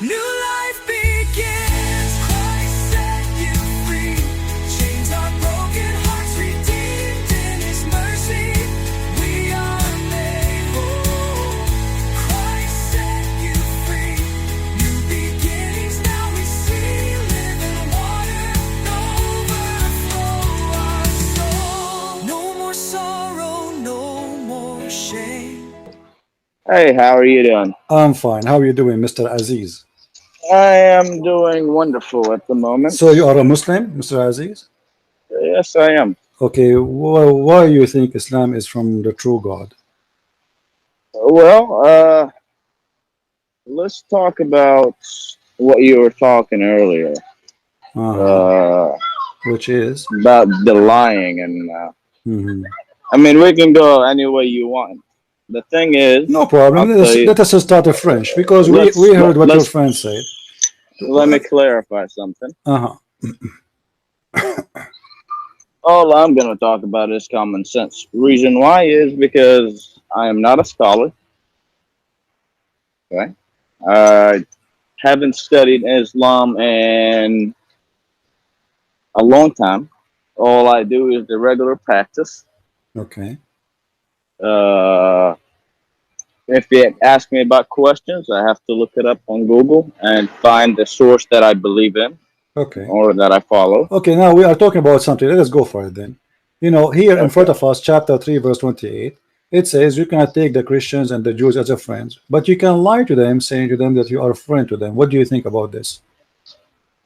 New life begins. Christ set you free. Chains are broken, hearts redeemed in His mercy. We are made whole. Christ set you free. New beginnings now we see. Living water, overflow our soul. No more sorrow, no more shame. Hey, how are you doing? I'm fine. How are you doing, Mr. Aziz? I am doing wonderful at the moment. So you are a Muslim, Mr. Aziz? Yes, I am. Okay, why you think Islam is from the true God? Well, let's talk about what you were talking earlier uh, Which is? about the lying, and Mhm. I mean we can go any way you want. The thing is, No problem. I'll tell you. Let us start afresh because we heard what your friend said. Let me clarify something. Uh-huh. All I'm going to talk about is common sense. Reason why is because I am not a scholar. Okay, I haven't studied Islam in a long time. All I do is the regular practice. Okay. If they ask me about questions, I have to look it up on Google and find the source that I believe in Okay. or that I follow. Okay, now we are talking about something. Let us go for it then. You know, here in front Okay. of us, chapter 3, verse 28, it says you cannot take the Christians and the Jews as your friends, but you can lie to them, saying to them that you are a friend to them. What do you think about this?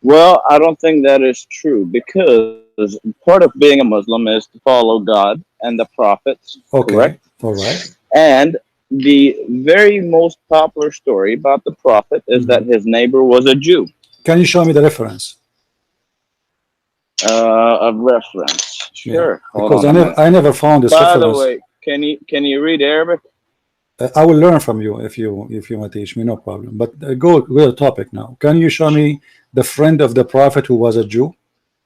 Well, I don't think that is true because part of being a Muslim is to follow God and the prophets, Okay, correct? all right. And the very most popular story about the prophet is that his neighbor was a Jew. Can you show me the reference? A reference. Sure. Yeah, Hold because on a minute. I never found this By reference. the way, can you read Arabic? I will learn from you if you want to teach me, no problem. But go to the topic now. Can you show me the friend of the prophet who was a Jew?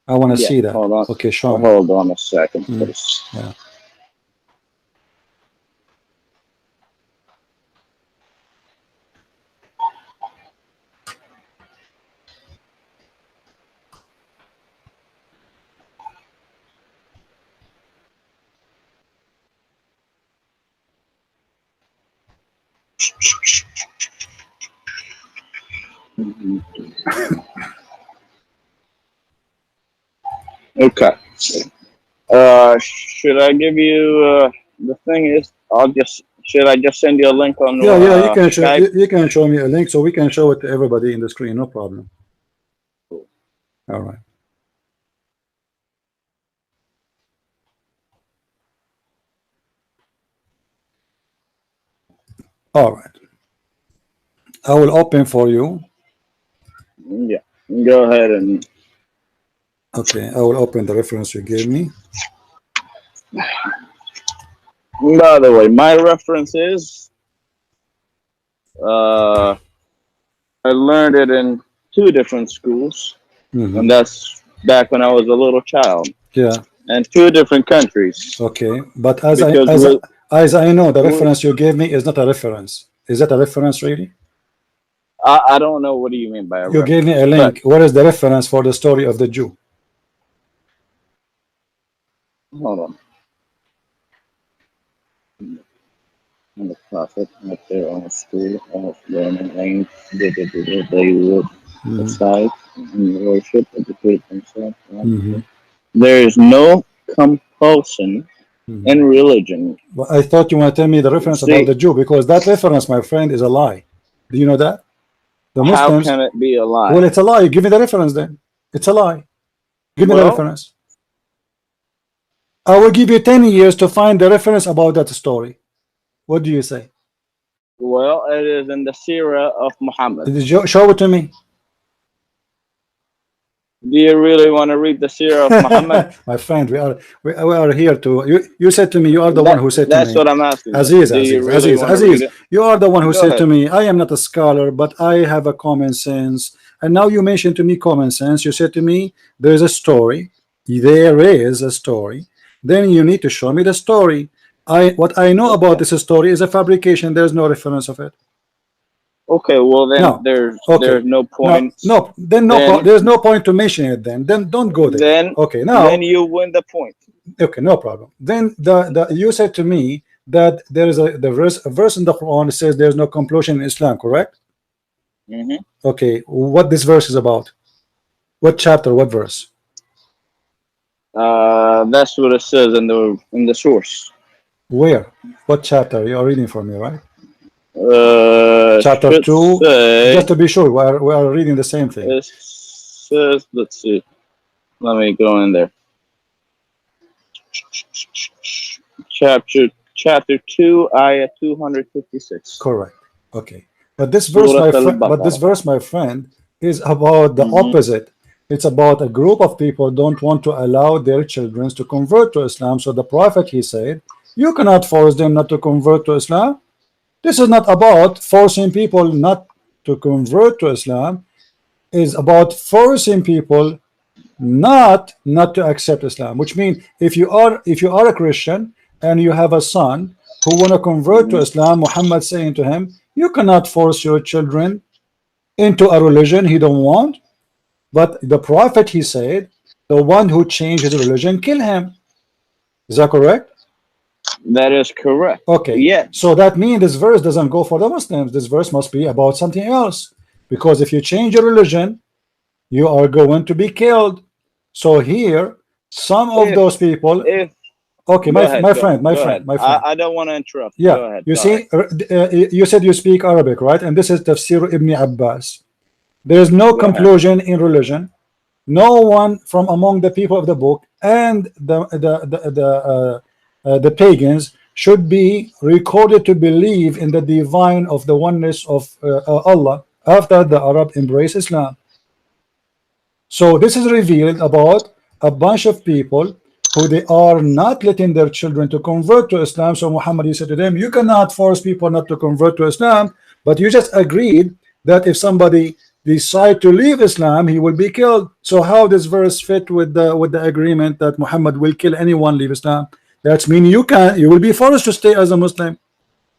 I want to Yeah. see that. Hold on. Okay, show me. Hold on a second, please. Yeah. Okay. Should I give you? The thing is, should I just send you a link on Yeah, Skype? you can show me a link so we can show it to everybody in the screen, no problem. All right. All right. I will open for you. Yeah. Go ahead and. Okay, I will open the reference you gave me. By the way, my reference is. I learned it in 2 different schools, and that's back when I was a little child. Yeah. And 2 different countries. Okay, but Because as I know, the reference you gave me is not a reference. Is that a reference really? I don't know, what do you mean by a You reference? gave me a link. What is the reference for the story of the Jew? Hold on. And the prophet at their own school of learning and they would decide and worship, educate themselves. There is no compulsion in religion. Well, I thought you want to tell me the reference about the Jew, because that reference, my friend, is a lie. Do you know that? The Muslims. How can it be a lie? Well, it's a lie. Give me the reference then. It's a lie. Give me the reference. I will give you 10 years to find the reference about that story. What do you say? Well, it is in the Sirah of Muhammad. Show it to me. Do you really want to read the Sirah of Muhammad? My friend, we are here to. You said to me, you are the one who said to me. That's what I'm asking. Aziz, Aziz, you are the one who said to me, I am not a scholar, but I have a common sense. And now you mentioned to me common sense. You said to me, there is a story. There is a story. Then you need to show me the story. What I know about this story is a fabrication. There is no reference of it. Okay, well then No. there's Okay. no No. point. No. Then Then there's no point to mention it. Then don't go there. then Okay. then Now. you win the point. Okay. No problem. Then the you said to me that there is a verse in the Quran that says there's no compulsion in Islam. Correct? Hmm. Okay. What this verse is about? What chapter? What verse? That's what it says in the source. Where? What chapter? You are reading for me, right? Chapter Should 2. Just say to be sure, we are reading the same thing. it says. Let's see. Let me go in there. Chapter 2, ayah 256. Correct. Okay. But this verse, Surah my friend, Al-Baqarah. is about the Hmm. opposite. It's about a group of people don't want to allow their children to convert to Islam. So the Prophet, he said, you cannot force them not to convert to Islam. This is not about forcing people not to convert to Islam. It's about forcing people not to accept Islam. Which means if you are a Christian and you have a son who want to convert to Hmm. Islam, Muhammad saying to him, you cannot force your children into a religion he don't want. But the Prophet, he said, the one who changed his religion, kill him. Is that correct? That is correct. Okay. Yes. So that means this verse doesn't go for the Muslims. This verse must be about something else. Because if you change your religion, you are going to be killed. So here, some of those people. If Okay, Go ahead. my Go friend, go ahead. my friend. I don't want to interrupt. Yeah, Go ahead. you Sorry. see, you said you speak Arabic, right? And this is Tafsir Ibn Abbas. There is no Go ahead. conclusion in religion. No one from among the people of the book and the pagans should be recorded to believe in the divine of the oneness of Allah after the Arab embrace Islam. So this is revealed about a bunch of people who they are not letting their children to convert to Islam. So Muhammad, he said to them, you cannot force people not to convert to Islam, but you just agreed that if somebody decide to leave Islam, he will be killed. So how does verse fit with the agreement that Muhammad will kill anyone leave Islam? That's mean you will be forced to stay as a Muslim.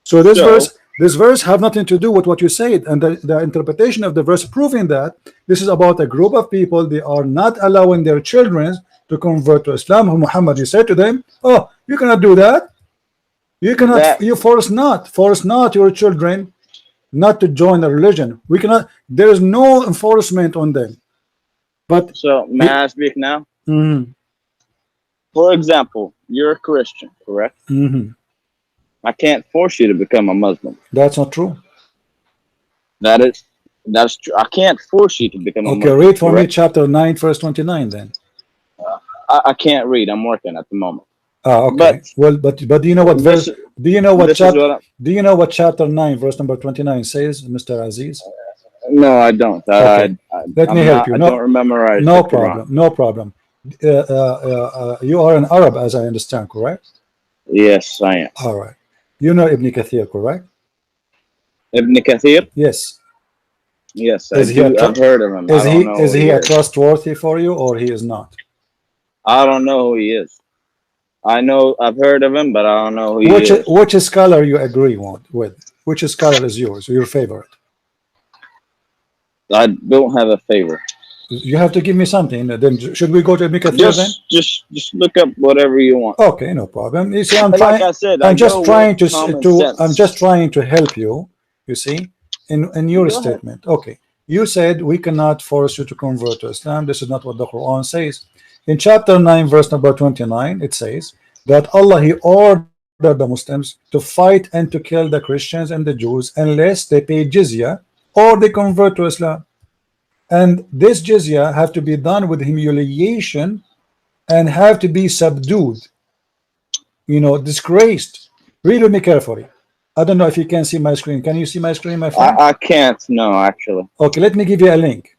So So this verse have nothing to do with what you said, and the interpretation of the verse proving that this is about a group of people. They are not allowing their children to convert to Islam. Who Muhammad, he said to them, oh, you cannot do that. You cannot, that you force not your children not to join the religion. We cannot, there is no enforcement on them. But so may I speak now? For example, you're a Christian, correct? I can't force you to become a Muslim. That's not true. That's true. I can't force you to become a Okay, Muslim. read for me correct? chapter 9 verse 29 then. I can't read. I'm working at the moment. Okay. But Well, but do you know what verse? this Do you know what this is chapter? what Do you know what chapter 9 verse number 29 says, Mr. Aziz? no, I don't. Okay, let me I'm help not. you. I don't memorize No the Quran. problem. No problem. You are an Arab, as I understand, correct? Yes, I am. All right. You know Ibn Kathir, correct? Ibn Kathir. Yes. Yes, I Is he a do. I've heard of him. I don't know is who he he a is. trustworthy for you, or he is not? I don't know who he is. I know I've heard of him, but I don't know who he is. Which scholar you agree with? Which scholar is yours? Your favorite? I don't have a favor. You have to give me something. Then should we go to Ibn Kathir then? Just look up whatever you want. Okay, no problem. You see, And like I said, I I'm just go trying with common I'm sense. just trying to help you. You see, in your Go ahead. statement. Okay, you said we cannot force you to convert to Islam. This is not what the Quran says. In chapter 9, verse number 29, it says that Allah, He ordered the Muslims to fight and to kill the Christians and the Jews unless they pay jizya or they convert to Islam. And this jizya have to be done with humiliation and have to be subdued, disgraced. Read with me carefully. I don't know if you can see my screen. Can you see my screen, my friend? I can't. No, actually. Okay, let me give you a link.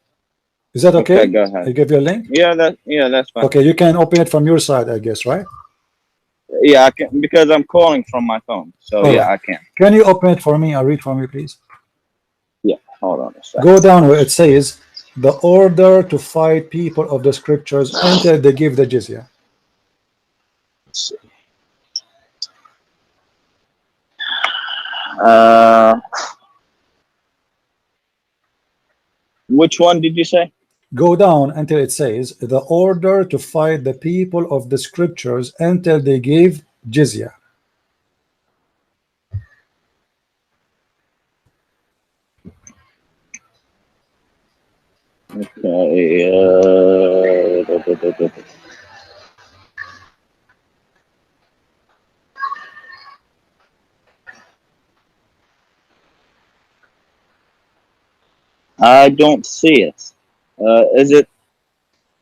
Is that okay? Okay, go ahead. I give you a link. Yeah, that's fine. Okay, you can open it from your side, I guess, right? Yeah, I can because I'm calling from my phone. So All yeah, right. I can. Can you open it for me and read for me, please? Yeah, hold on a second. Go down where it says the order to fight people of the scriptures until they give the jizya. Let's see. Which one did you say? Go down until it says the order to fight the people of the scriptures until they gave jizya. Okay. I don't see it. Is it?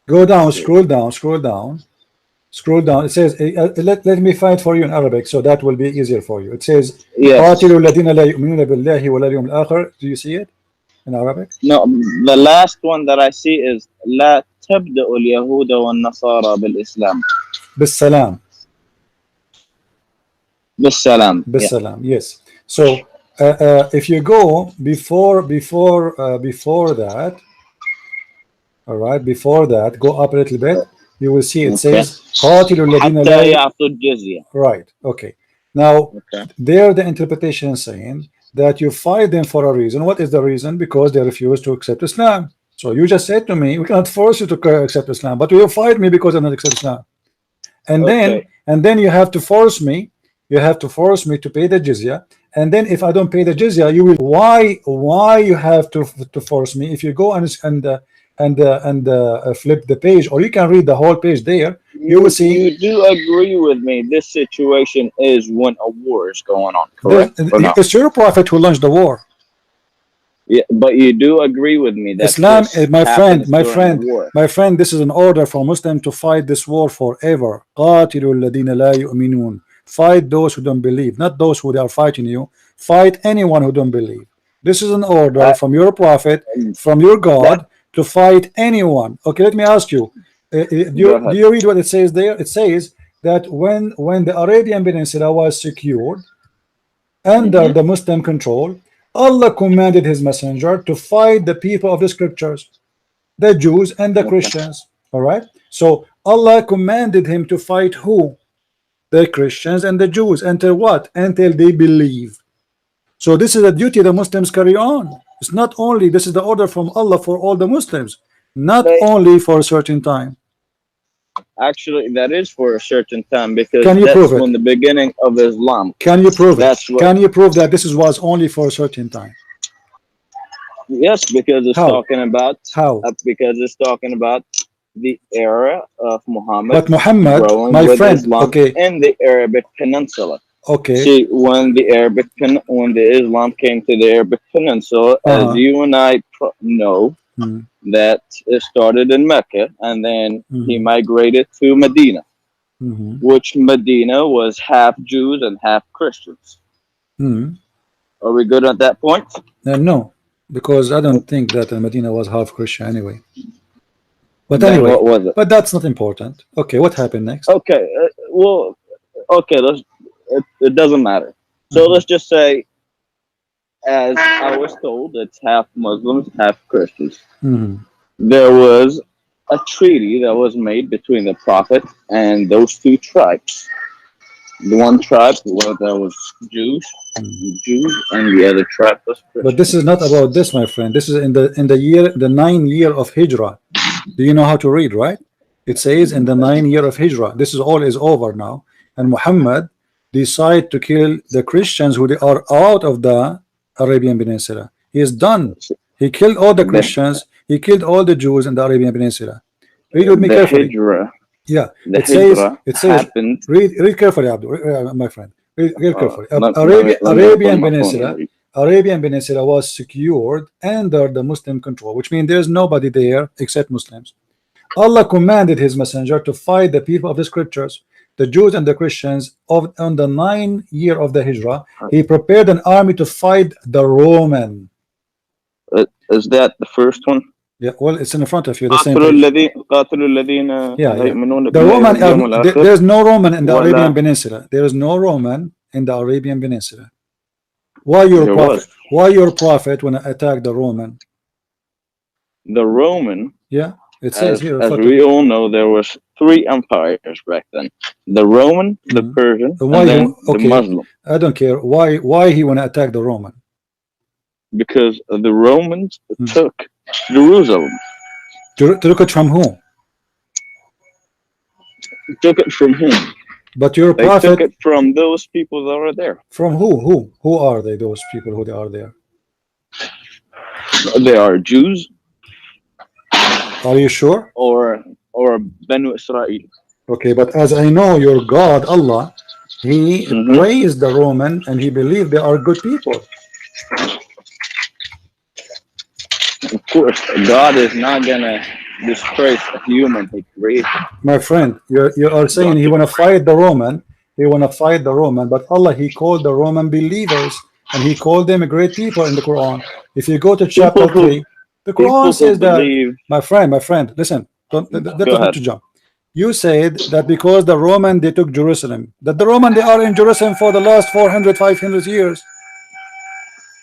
Go down, scroll down, scroll down, scroll down. It says, let me find for you in Arabic, so that will be easier for you. It says, Yes. قاتلوا الذين لا يؤمنون بالله ولا اليوم الآخر. Do you see it in Arabic? No, the last one that I see is لا تبدأ اليهود والنصارى بالإسلام. بالسلام. بالسلام. بالسلام. Yes. So if you go before that, all right, before that, go up a little bit, you will see it says قاتلوا الذين حتى لا. يعطوا الجزية. Right. Okay. Now there the interpretation saying that you fight them for a reason. What is the reason? Because they refuse to accept Islam. So you just said to me, we cannot force you to accept Islam, but you fight me because I don't accept Islam. And then you have to force me. You have to force me to pay the jizya. And then if I don't pay the jizya, you will. Why you have to force me? If you go and flip the page, or you can read the whole page there, you will see. You do agree with me? This situation is when a war is going on, correct? It's your prophet who launched the war. Yeah, but you do agree with me that Islam, my friend, this is an order for Muslim to fight this war forever. قاتلوا الذين لا يؤمنون. Fight those who don't believe, not those who are fighting you. Fight anyone who don't believe. This is an order from your prophet, from your God, to fight anyone. Okay, let me ask you. Do you read what it says there? It says that when the Arabian Peninsula was secured under the Muslim control, Allah commanded his messenger to fight the people of the scriptures, the Jews and the Christians. All right. So Allah commanded him to fight who? The Christians and the Jews. Until what? Until they believe. So this is a duty the Muslims carry on. It's not only, this is the order from Allah for all the Muslims, not only for a certain time. Actually, that is for a certain time, because Can you that's prove it? when the beginning of Islam. Can you prove it? What, can you prove that this was only for a certain time? Yes, because it's talking about. How? Because it's talking about the era of Muhammad. But Muhammad, my friend, Islam in the Arabic Peninsula. Okay. See, when the Islam came to the Arabic Peninsula, as you and I know, that it started in Mecca, and then he migrated to Medina, which Medina was half Jews and half Christians. Are we good at that point? No, because I don't think that Medina was half Christian anyway. But anyway, what was it? But that's not important. Okay, what happened next? Okay, well, okay, it doesn't matter. So let's just say, as I was told, it's half Muslims, half Christians. There was a treaty that was made between the Prophet and those two tribes. The one tribe that was Jews, and the other tribe was Christians. But this is not about this, my friend. This is in the 9th year of Hijrah. Do you know how to read, right? It says in the 9th year of Hijrah. This is all is over now, and Muhammad decided to kill the Christians who are out of the Arabian Peninsula. He is done. He killed all the Christians. He killed all the Jews in the Arabian Peninsula. Read with me carefully. Hijrah. Yeah, it says happened. Read carefully, Abdul, my friend. Read carefully. Arabian Peninsula was secured under the Muslim control, which means there's nobody there except Muslims. Allah commanded his messenger to fight the people of the scriptures, the Jews and the Christians. On the 9th year of the Hijrah, he prepared an army to fight the Roman. Is that the first one? Yeah, well, it's in front of you. The same The Roman. There's no Roman in the Arabian Peninsula. There is no Roman in the Arabian Peninsula. Why your prophet? Why your prophet when attacked the Roman? The Roman. Yeah, it says here. As we all know, there was 3 empires back then: the Roman, the Persian, and then the Muslim. I don't care. Why he want to attack the Roman? Because the Romans took Jerusalem. Took it from who? Took it from whom? But your They took prophet, it from those people that are there. from who? Who are they? Those people who they are there? They are Jews Are you sure? or Benu Israel. Okay, but as I know, your God, Allah, He praised the Roman and He believed they are good people. Of course, God is not gonna disgrace a human He created. My friend, you are saying He want to fight the Roman. He want to fight the Roman, but Allah, He called the Roman believers and He called them great people in the Quran. If you go to chapter 3, the Quran People who says that, believe. my friend, listen, that Go is not ahead. to jump. You said that because the Roman they took Jerusalem, that the Roman they are in Jerusalem for the last 400, 500 years.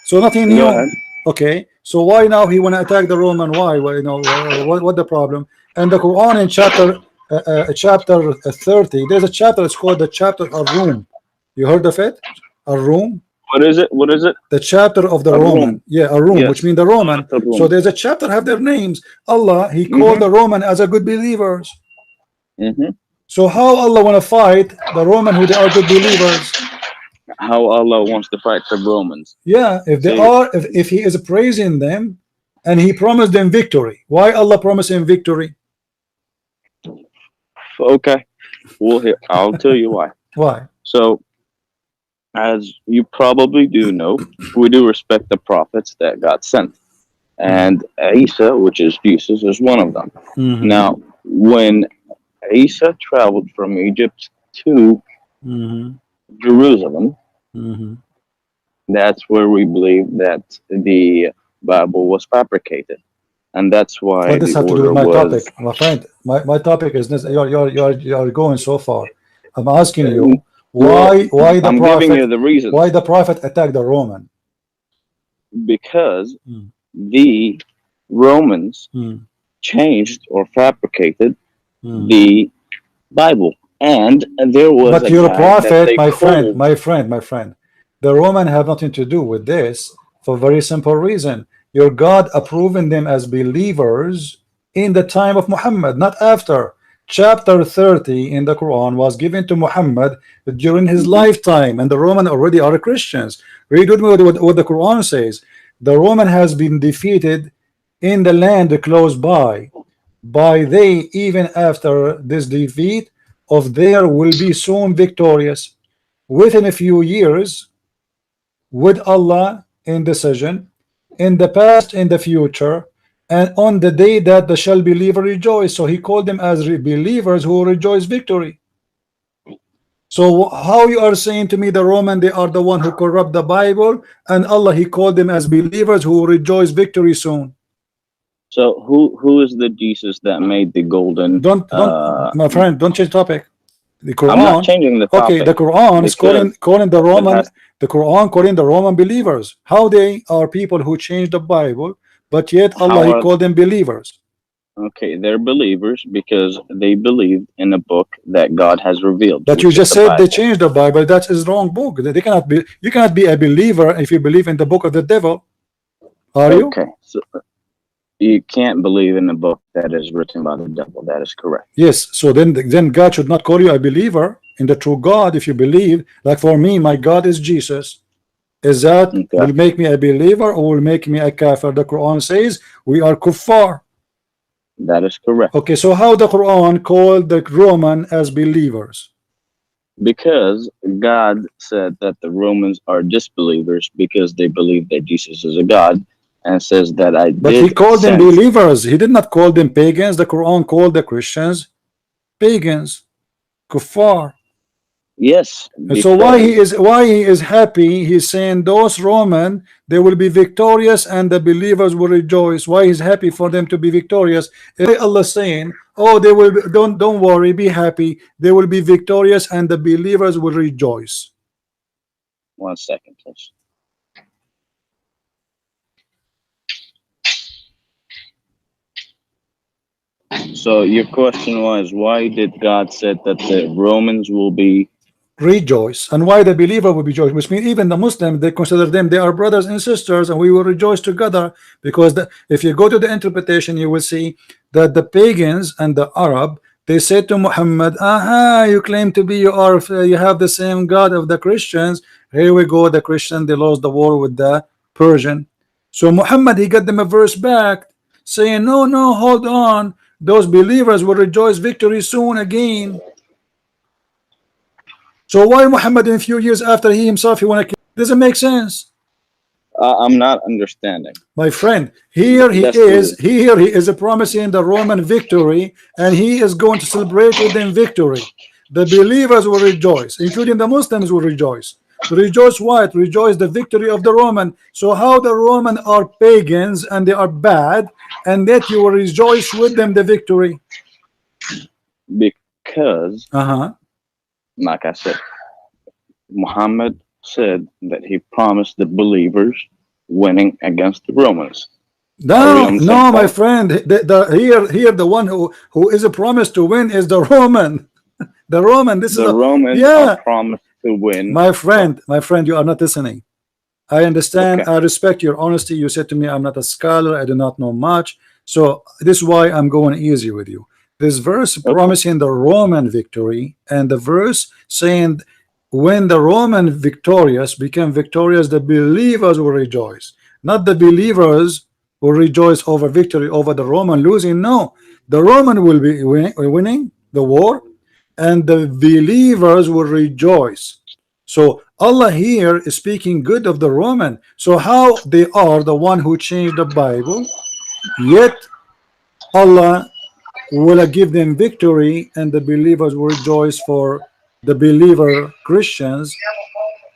So nothing Go new. ahead. Okay, so why now he want to attack the Roman? Why? Well, you know, what the problem? And the Quran in chapter 30, there's a chapter. It's called the chapter of Rome. You heard of it? A Rome. What is it? What is it? The chapter of the A Roman. room. Yeah, a Rome, which Yes. means the Roman. A room. So there's a chapter have their names. Allah, He called the Roman as a good believers. So how Allah want to fight the Roman who they are good believers? How Allah wants to fight the Romans. Yeah, if they are, if He is praising them and He promised them victory, why Allah promised him victory? Okay. Well, I'll tell you why. Why? So, as you probably do know, we do respect the prophets that got sent. And Isa, which is Jesus, is one of them. Now, when Isa traveled from Egypt to Jerusalem, that's where we believe that the Bible was fabricated. And that's why What does the have to do with order my was. topic, my friend? My topic is this. You're going so far. I'm asking you why the I'm prophet, giving you the reasons. why the prophet attacked the Roman? Because the Romans changed or fabricated the Bible, and there was But a your guy that prophet, they my friend, the Roman have nothing to do with this for a very simple reason. Your God approving them as believers in the time of Muhammad, not after. Chapter 30 in the Quran was given to Muhammad during his lifetime, and the Roman already are Christians. Read with me what the Quran says. The Roman has been defeated in the land close by they, even after this defeat of there will be soon victorious within a few years with Allah in decision in the past, in the future, and on the day that the shall believer rejoice. So he called them as believers who rejoice victory. So how you are saying to me the Roman they are the one who corrupt the Bible, and Allah He called them as believers who rejoice victory soon? So who is the Jesus that made the golden? Don't my friend, don't change topic. The Quran. I'm not changing the topic. Okay, the Quran is calling the Roman. The Quran calling the Roman believers. How they are people who changed the Bible, but yet Allah He called them believers. Okay, they're believers because they believed in a book that God has revealed. But you just said they changed the Bible. That is wrong book. They cannot be. You cannot be a believer if you believe in the book of the devil. Are you? Okay, so you can't believe in a book that is written by the devil. That is correct. Yes. So then God should not call you a believer in the true God if you believe. Like for me, my God is Jesus. Is that will make me a believer or will make me a kafir? The Quran says we are kuffar. That is correct. Okay, so how the Quran called the Roman as believers? Because God said that the Romans are disbelievers because they believe that Jesus is a God, and says that But He called them believers. He did not call them pagans. The Quran called the Christians pagans, kuffar. Yes. And so why he is happy? He's saying those Roman they will be victorious and the believers will rejoice. Why he's happy for them to be victorious? Is Allah saying, oh, they will be, don't worry, be happy, they will be victorious and the believers will rejoice? 1 second, please. So your question was, why did God said that the Romans will be rejoice. And why the believer will rejoice? Which means even the Muslim, they consider them, they are brothers and sisters, and we will rejoice together. Because if you go to the interpretation, you will see that the pagans and the Arab, they said to Muhammad, aha, you claim to be, you have the same God of the Christians. Here we go, the Christian, they lost the war with the Persian. So Muhammad, he got them a verse back saying, no, no, hold on, those believers will rejoice victory soon again. So why Muhammad in a few years after he himself he want to kill? Doesn't make sense. I'm not understanding. My friend, here he is promising the Roman victory, and he is going to celebrate with them victory. The believers will rejoice, including the Muslims will rejoice. To rejoice what? Rejoice the victory of the Roman. So how the Roman are pagans and they are bad, and that you will rejoice with them the victory? Because, like I said, Muhammad said that he promised the believers winning against the Romans. No, no, my friend. Here, the one who is a promise to win is the Roman. The Roman. This the is Romans are promised to win. My friend, you are not listening. I understand. I respect your honesty. You said to me, I'm not a scholar. I do not know much. So this is why I'm going easy with you. This verse promising the Roman victory, and the verse saying when the Roman victorious became victorious, the believers will rejoice. Not the believers will rejoice over victory over the Roman losing. No, the Roman will be winning the war, and the believers will rejoice. So Allah here is speaking good of the Roman. So how they are the one who changed the Bible, yet Allah will give them victory, and the believers will rejoice for the believer Christians.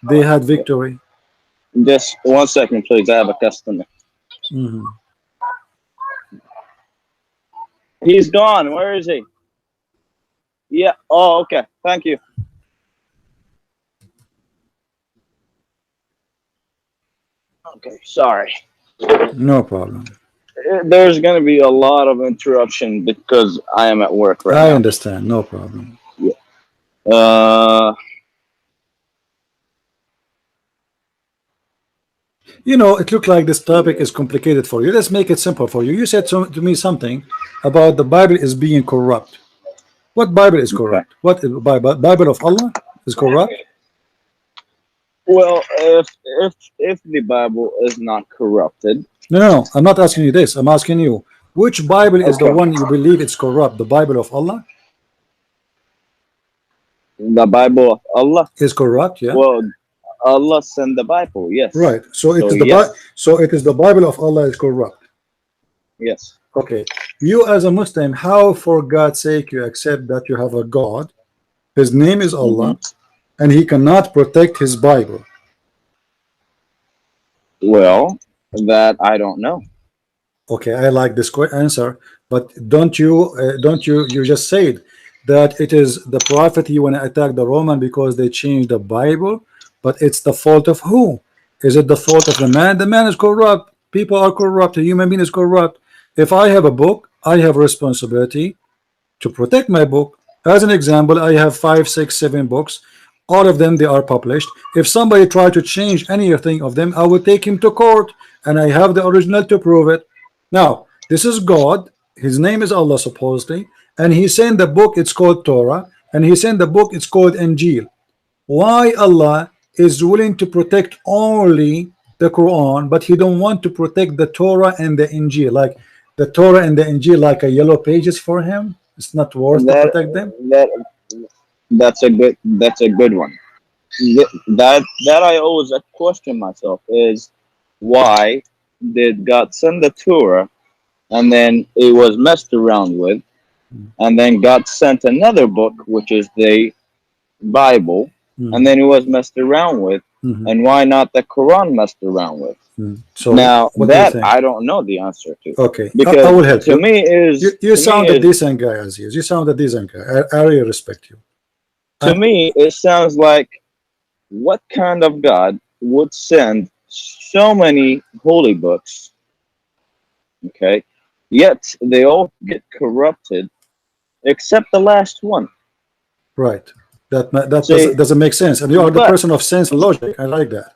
They had victory. Just 1 second, please. I have a customer. He's gone. Where is he? Yeah. Oh, okay. Thank you. Okay. Sorry. No problem. There's going to be a lot of interruption because I am at work right now. I understand. No problem. Yeah. You know, it looked like this topic is complicated for you. Let's make it simple for you. You said to me something about the Bible is being corrupt. What Bible is corrupt? What Bible of Allah is corrupt? Well, if the Bible is not corrupted. No, I'm not asking you this. I'm asking you, which Bible is the one you believe it's corrupt? The Bible of Allah? The Bible of Allah is corrupt, yeah. Well, Allah sent the Bible, yes. Right. So it is the Bible of Allah is corrupt. Yes. Okay. You as a Muslim, how for God's sake you accept that you have a God, his name is Allah, and he cannot protect his Bible? Well, that I don't know. Okay, I like this answer, but don't you just said that it is the prophet you want to attack the Roman because they changed the Bible, but it's the fault of who? Is it the fault of the man? The man is corrupt. People are corrupt. A human being is corrupt. If I have a book, I have responsibility to protect my book. As an example, I have 5, 6, 7 books. All of them, they are published. If somebody try to change anything of them, I will take him to court, and I have the original to prove it. Now, this is God. His name is Allah, supposedly, and he sent the book, it's called Torah, and he sent the book, it's called Injil. Why Allah is willing to protect only the Quran, but he don't want to protect the Torah and the Injil? Like the Torah and the Injil, like a yellow pages for him. It's not worth to protect them. That's a good one. That I always question myself is, why did God send the Torah and then it was messed around with, and then God sent another book, which is the Bible, and then it was messed around with, and why not the Quran messed around with? So now that I don't know the answer to. Okay, because I will help you. Me is you sound a decent guy, Aziz. You sound a decent guy. I really respect you. To me, it sounds like, what kind of God would send so many holy books, okay, yet they all get corrupted except the last one? Right. See, doesn't make sense. And you are the but person of sense and logic. I like that.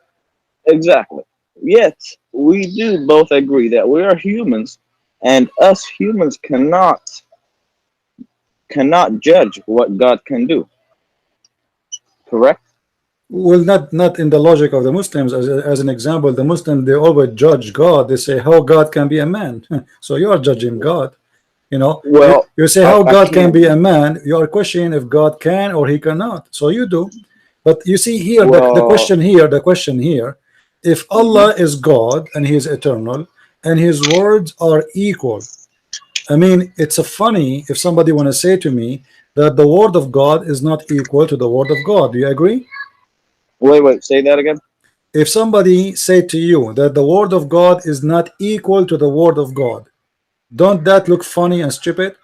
exactly. Yet we do both agree that we are humans, and us humans cannot judge what God can do. Correct? Well, not in the logic of the Muslims. As an example, the Muslims, they always judge God. They say how God can be a man. So you are judging God. You know, Well, you say how I God can can't. be a man. You are questioning if God can or he cannot. So you do. But you see here, Well, the question here, if mhm. Allah is God and he is eternal and his words are equal, I mean, it's a funny if somebody want to say to me that the word of God is not equal to the word of God. Do you agree? Wait. Say that again. If somebody say to you that the word of God is not equal to the word of God, don't that look funny and stupid?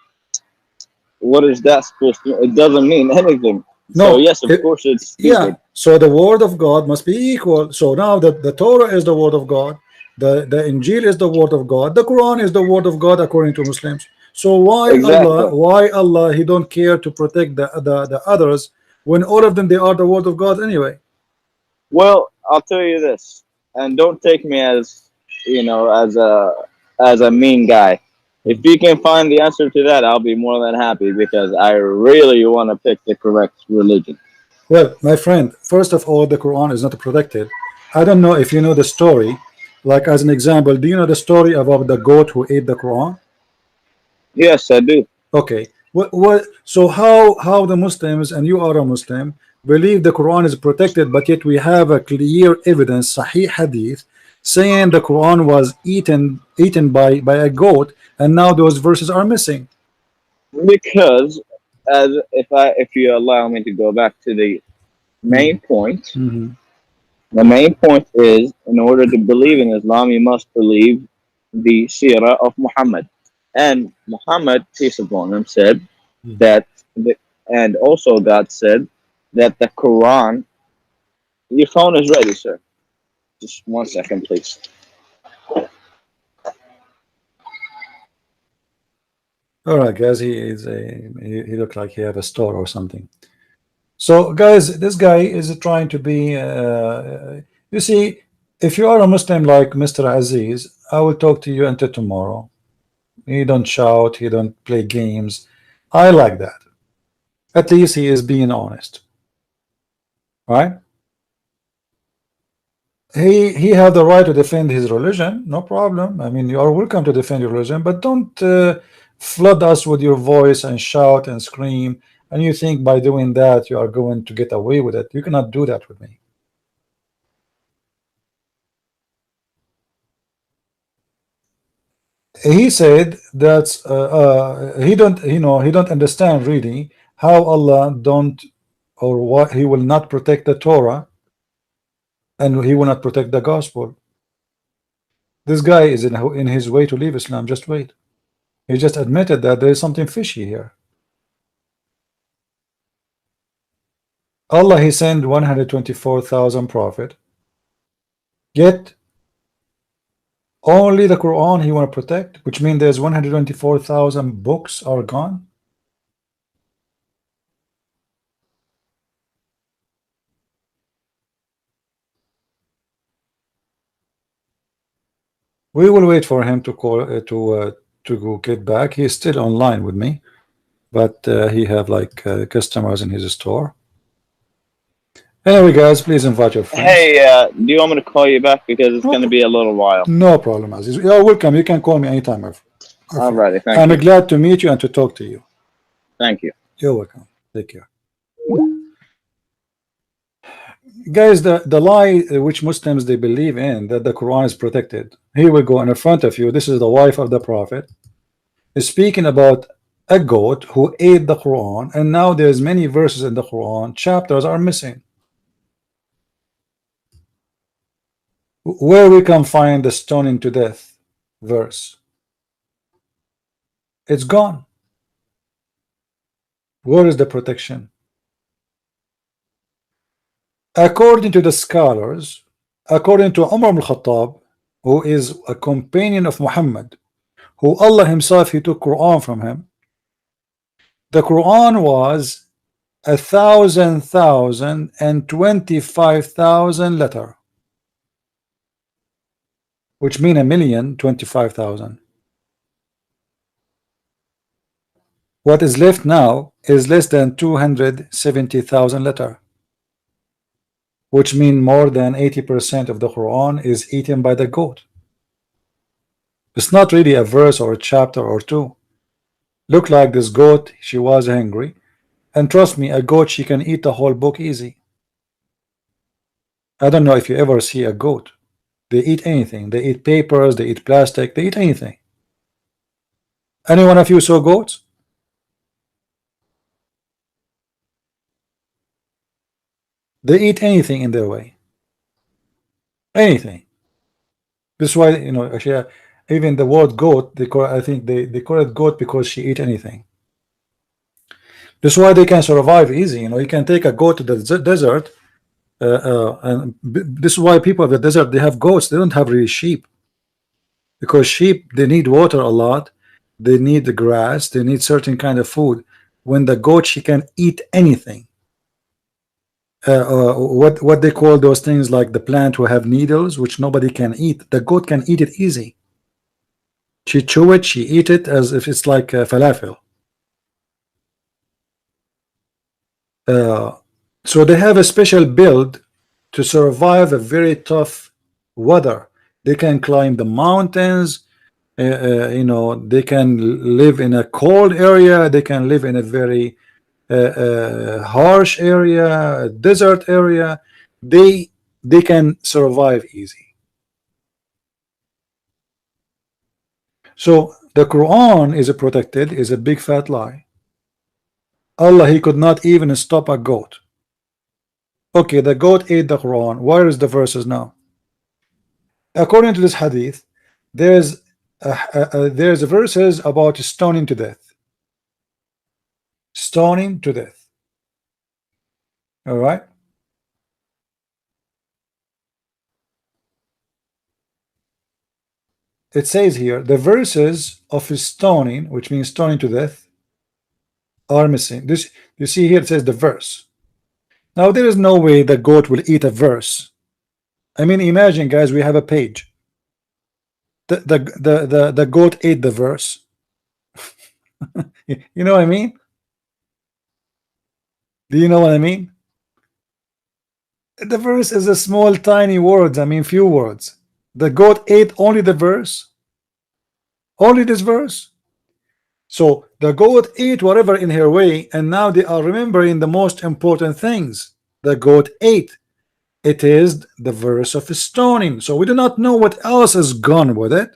What is that supposed to? It doesn't mean anything. So No, yes, of course it's yeah. stupid. So the word of God must be equal. So now that the Torah is the word of God, the Injil is the word of God, the Quran is the word of God according to Muslims. So Exactly. why Allah, he don't care to protect the others when all of them they are the word of God anyway? Well, I'll tell you this, and don't take me as as a mean guy. If you can find the answer to that, I'll be more than happy because I really want to pick the correct religion. Well, my friend, first of all, the Quran is not protected. I don't know if you know the story. Like as an example, do you know the story about the goat who ate the Quran? Yes, I do. Okay. What so how the Muslims, and you are a Muslim, believe the Quran is protected, but yet we have a clear evidence, Sahih Hadith, saying the Quran was eaten by a goat, and now those verses are missing. Because if you allow me to go back to the main point, Mhm. the main point is in order to believe in Islam, you must believe the seerah of Muhammad. And Muhammad, peace upon him, said that, the, and also God said that the Quran. Your phone is ready, sir. Just 1 second, please. All right, guys, he looked like he have a store or something. So, guys, this guy is trying to be. You see, if you are a Muslim like Mr. Aziz, I will talk to you until tomorrow. He don't shout, he don't play games. I like that. At least he is being honest, right? He have the right to defend his religion, no problem. I mean, you are welcome to defend your religion, but don't flood us with your voice and shout and scream. And you think by doing that you are going to get away with it. You cannot do that with me. He said that he don't understand really how Allah don't, or what, he will not protect the Torah and he will not protect the gospel. This guy is in his way to leave Islam. Just wait. He just admitted that there is something fishy here. Allah, he sent 124,000 prophet, yet only the Quran he want to protect, which means there's 124,000 books are gone. We will wait for him to call to go get back. He's still online with me, but he have like customers in his store. Anyway, guys, please invite your friends. Hey, do you want me to call you back because it's No, going to be a little while? no problem, Aziz. You're welcome. You can call me anytime, my friend. Alrighty, thank I'm you, glad to meet you and to talk to you. thank you. You're welcome. Take care. Guys, the lie which Muslims they believe in, that the Quran is protected. Here we go in front of you. This is the wife of the Prophet, is speaking about a goat who ate the Quran, and now there's many verses in the Quran, chapters are missing. Where we can find the stoning to death verse? It's gone. Where is the protection? According to the scholars, according to Umar ibn Khattab, who is a companion of Muhammad, who Allah himself he took Quran from him, the Quran was 1,025,000 letter, which mean 1,025,000. What is left now is less than 270,000 letter, which mean more than 80% of the Quran is eaten by the goat. It's not really a verse or a chapter or two. Look like this goat, she was hungry, and trust me, a goat, she can eat the whole book easy. I don't know if you ever see a goat. They eat anything. They eat papers, they eat plastic, they eat anything. Any one of you saw goats? They eat anything in their way. Anything. This is why, you know, actually, even the word goat, I think they call it goat because she eat anything. This is why they can survive easy. You know, you can take a goat to the desert, and this is why people of the desert, they have goats. They don't have really sheep, because sheep, they need water a lot. They need the grass. They need certain kind of food. When the goat, she can eat anything. What they call those things, like the plant who have needles, which nobody can eat. The goat can eat it easy. She chew it, she eat it as if it's like falafel. So they have a special build to survive a very tough weather. They can climb the mountains. You know, they can live in a cold area. They can live in a very harsh area, desert area. They can survive easy. So the Quran is protected, is a big fat lie. Allah, he could not even stop a goat. Okay, the goat ate the Quran. Where is the verses now? According to this hadith, there's verses about stoning to death. Stoning to death. All right. It says here the verses of stoning, which means stoning to death, are missing. This, you see here, it says the verse. Now there is no way the goat will eat a verse. I mean, imagine, guys, we have a page. The goat ate the verse. You know what I mean? Do you know what I mean? The verse is a small, tiny words. I mean, few words. The goat ate only the verse. Only this verse. So the goat ate whatever in her way, and now they are remembering the most important things. The goat ate. It is the verse of stoning. So we do not know what else is gone with it.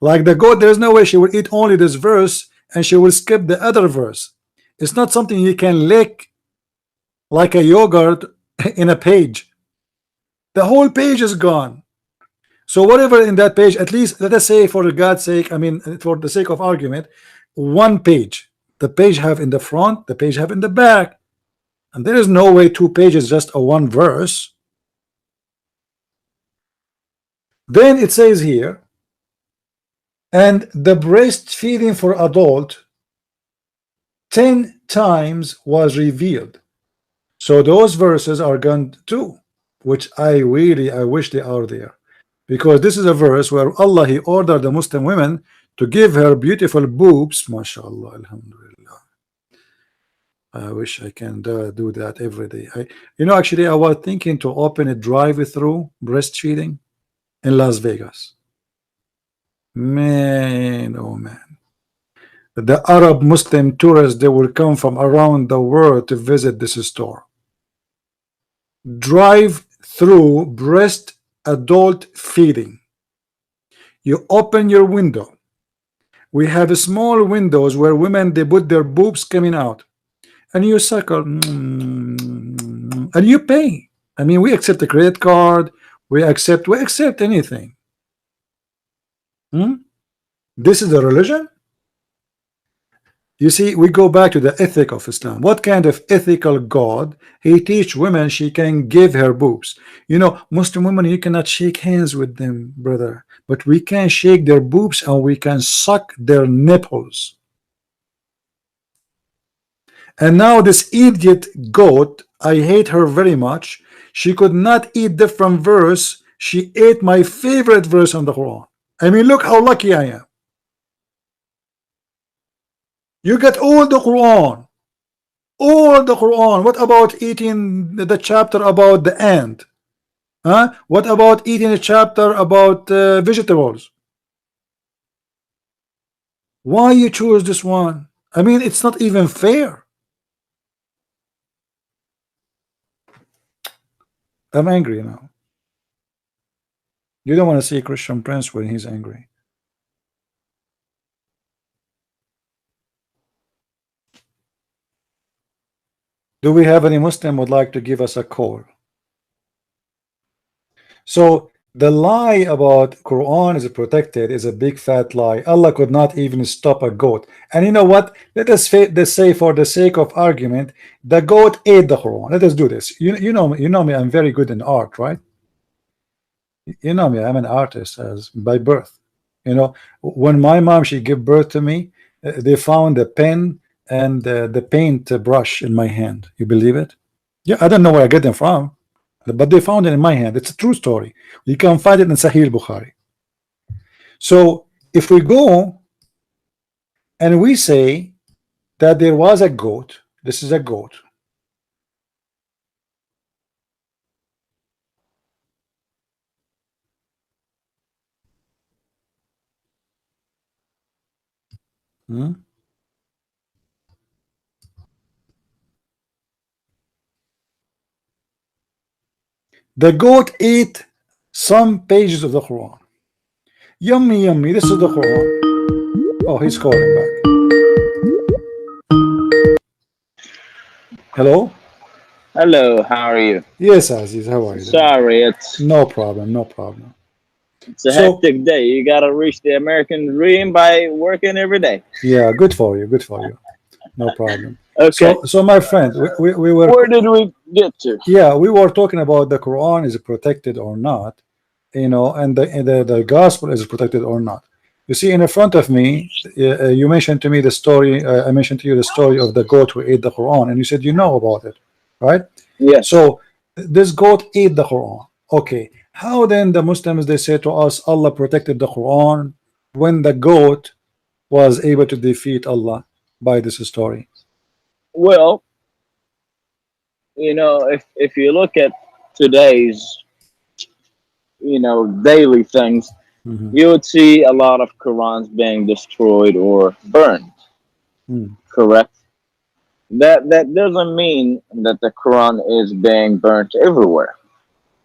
Like the goat, there's no way she will eat only this verse and she will skip the other verse. It's not something you can lick like a yogurt in a page. The whole page is gone. So whatever in that page, at least let us say, for God's sake, I mean, for the sake of argument, one page. The page have in the front, the page have in the back. And there is no way two pages just a one verse. Then it says here, and the breastfeeding for adult 10 times was revealed. So those verses are gone too, which I wish they are there, because this is a verse where Allah, he ordered the Muslim women to give her beautiful boobs. MashaAllah, alhamdulillah. I wish I can do that every day. You know, actually, I was thinking to open a drive-through breastfeeding in Las Vegas. Man, oh man. The Arab Muslim tourists, they will come from around the world to visit this store. Drive-through breast adult feeding. You open your window. We have small windows where women, they put their boobs coming out, and you suckle, and you pay. I mean, we accept a credit card, we accept anything. This is the religion. You see, we go back to the ethic of Islam. What kind of ethical God? He teach women she can give her boobs. You know, Muslim women, you cannot shake hands with them, brother, but we can shake their boobs and we can suck their nipples. And now this idiot goat, I hate her very much. She could not eat different verse. She ate my favorite verse on the Quran. I mean, look how lucky I am. You get all the Quran. All the Quran. What about eating the chapter about the ant? Huh? What about eating a chapter about vegetables? Why you choose this one? I mean, it's not even fair. I'm angry now. You don't want to see Christian Prince when he's angry. Do we have any Muslim would like to give us a call? So the lie about Quran is protected is a big fat lie. Allah could not even stop a goat. And you know what? Let us say for the sake of argument, the goat ate the Quran. Let us do this. You know me. I'm very good in art, right? You know me. I'm an artist as by birth. You know, when my mom she gave birth to me, they found a pen and the paint brush in my hand. You believe it? Yeah, I don't know where I get them from, but they found it in my hand. It's a true story. You can find it in Sahih Bukhari. So if we go and we say that there was a goat, this is a goat. The goat ate some pages of the Quran. Yummy, yummy. This is the Quran. Oh, he's calling back. Hello? Hello, how are you? Yes, Aziz, how are you? Sorry, it's No problem, no problem. a hectic day. You gotta reach the American dream by working every day. Yeah, good for you, good for you. No problem. Okay. So my friend, we were. Where did we get to? Yeah, we were talking about the Quran is protected or not, you know, and the gospel is protected or not. You see, in front of me, you mentioned to me the story. I mentioned to you the story of the goat who ate the Quran, and you said you know about it, right? Yes. So this goat ate the Quran. Okay, how then the Muslims they say to us Allah protected the Quran when the goat was able to defeat Allah by this story? Well, you know, if you look at today's, you know, daily things, you would see a lot of Qurans being destroyed or burned. Correct? That doesn't mean that the Quran is being burnt everywhere.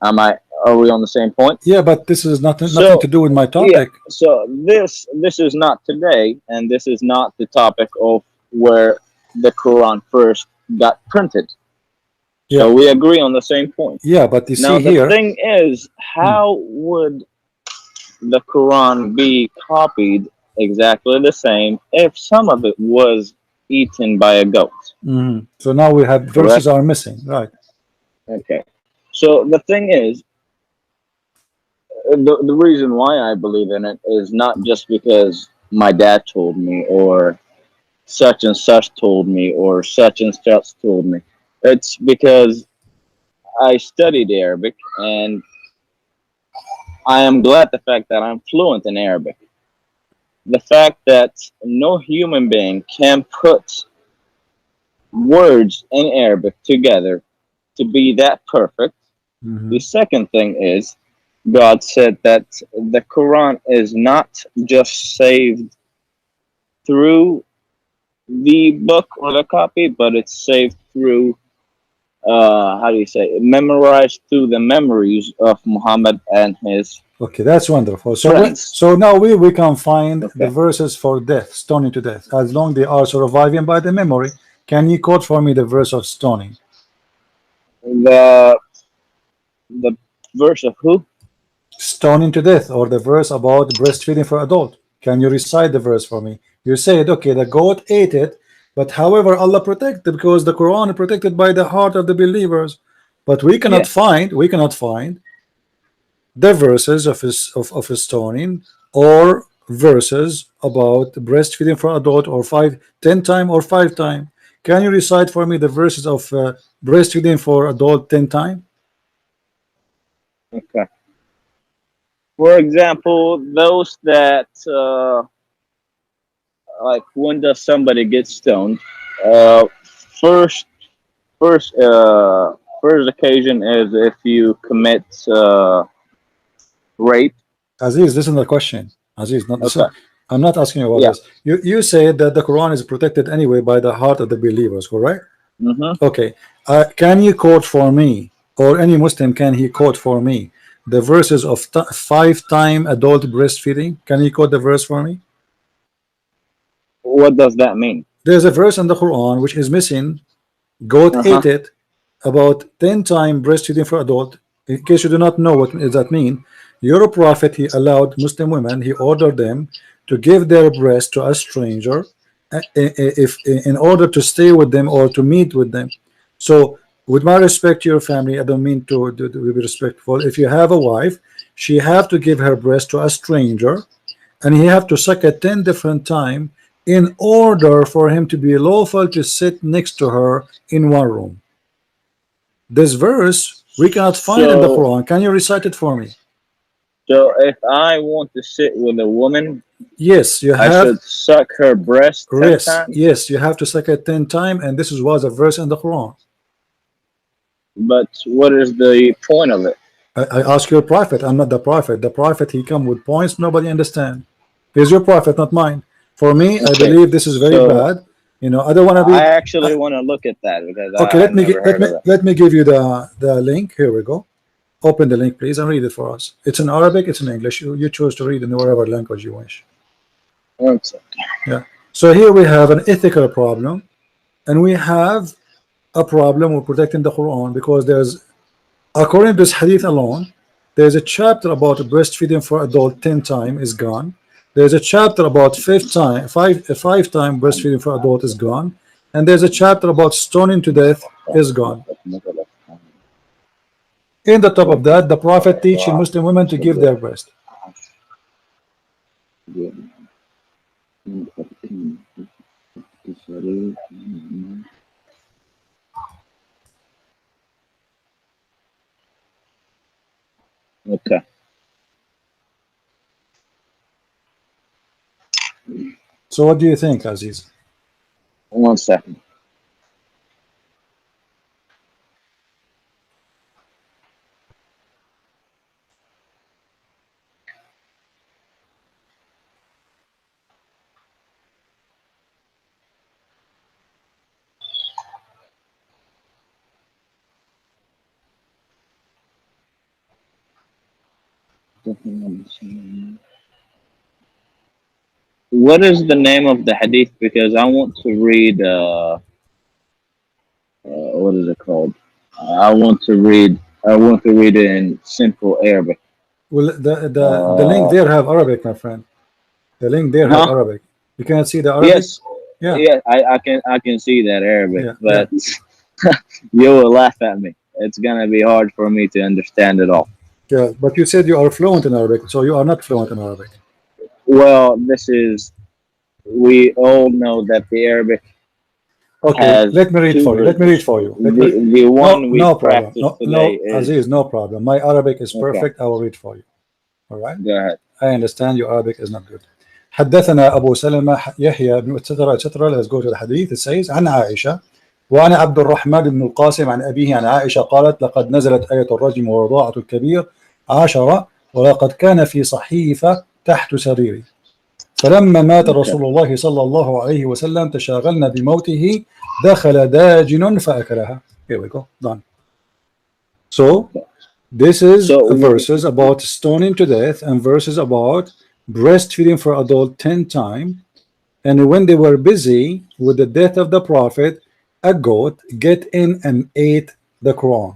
Are we on the same point? Yeah, but this is nothing to do with my topic. Yeah, so this is not today, and this is not the topic of where the Quran first got printed. Yeah. So we agree on the same point. Yeah, but you Now see the here. thing is, how would the Quran be copied exactly the same if some of it was eaten by a goat? So now we have verses are missing, right? Okay. So the thing is, the reason why I believe in it is not just because my dad told me or such and such told me or such and such told me. It's because I studied Arabic and I am glad the fact that I'm fluent in Arabic. The fact that no human being can put words in Arabic together to be that perfect. The second thing is God said that the Quran is not just saved through the book or the copy, but it's saved through how do you say it? Memorized through the memories of Muhammad and his Okay, that's wonderful. So friends. so now we can find the verses for death, stoning to death, as long they are surviving by the memory. Can you quote for me the verse of stoning? The verse of who? Stoning to death, or the verse about breastfeeding for adult. Can you recite the verse for me? You said, okay, the goat ate it, but however Allah protected, because the Quran is protected by the heart of the believers. But we cannot find the verses of his stoning or verses about breastfeeding for adult or 10 times or 5 times. Can you recite for me the verses of breastfeeding for adult 10 times? Okay. For example, those that like when does somebody get stoned? Uh, first, first, uh, first occasion is if you commit rape. Aziz, listen to the question. Aziz, not listen. Okay. I'm not asking you about Yeah. this. You said that the Quran is protected anyway by the heart of the believers, correct? Mm-hmm. Okay. Can you quote for me, or any Muslim, can he quote for me the verses of 5 time adult breastfeeding? Can he quote the verse for me? What does that mean? There's a verse in the Quran which is missing. God Uh-huh. ate it about 10 times breastfeeding for adult. In case you do not know what does that mean, your prophet, he allowed Muslim women, he ordered them to give their breast to a stranger if in order to stay with them or to meet with them. So with my respect to your family, I don't mean to be respectful. If you have a wife, she have to give her breast to a stranger, and he have to suck at 10 different times in order for him to be lawful to sit next to her in one room. This verse we cannot find in the So, Quran. Can you recite it for me? so if I want to sit with a woman, Yes, you I have. should suck her breast 10 Yes, times. yes, you have to suck it 10 times, and this was a verse in the Quran. But what is the point of it? I ask your prophet. I'm not the prophet. The prophet, he come with points nobody understand. He's your prophet, not mine. For me, I Okay. believe this is very So bad. You know, I don't want to I be. actually want to look at that because Okay, I never heard of that. let me give you the link. Here we go. Open the link, please, and read it for us. It's in Arabic. It's in English. You choose to read in whatever language you wish. One second. Yeah. So here we have an ethical problem, and we have a problem with protecting the Quran, because there's, according to this hadith alone, there's a chapter about breastfeeding for adult 10 times is gone. There's a chapter about 5 time breastfeeding for adult is gone, and there's a chapter about stoning to death is gone. In the top of that, the Prophet teaching Muslim women to give their breast. Okay. So what do you think, Aziz? 1 second. What is the name of the hadith? Because I want to read. What is it called? I want to read. I want to read it in simple Arabic. Well, the link Uh, there have Arabic, my friend. The link there have huh? Arabic. You cannot see the Arabic? Yes. Yeah, Yeah. I can see that Arabic, yeah, yeah. but you will laugh at me. It's gonna be hard for me to understand it all. Yeah, but you said you are fluent in Arabic, so you are not fluent in Arabic. Well, this is. We all know that the Arabic Okay, has let me read two for you. Let me read versions. for you. The No, one we no problem. practice No, today no, is Aziz, no problem. My Arabic is okay. perfect. I will read for you. All right. Go ahead. I understand your Arabic is not good. حدثنا أبو سلمة يحيى بن etc etc. Let's go to the hadith. It says عن عائشة وعن عبد الرحمن بن القاسم عن أبيه عن عائشة قالت لقد نزلت آية الرجم ورضاعة الكبير 10 ولقد كان في صحيفة تحت سريري فلما مات Okay. رسول الله صلى الله عليه وسلم تشاغلنا بموته دخل داجن فأكلها. Here we go. Done. So this is So verses about stoning to death and verses about breastfeeding for adult 10 times. And when they were busy with the death of the prophet, a goat get in and ate the Quran.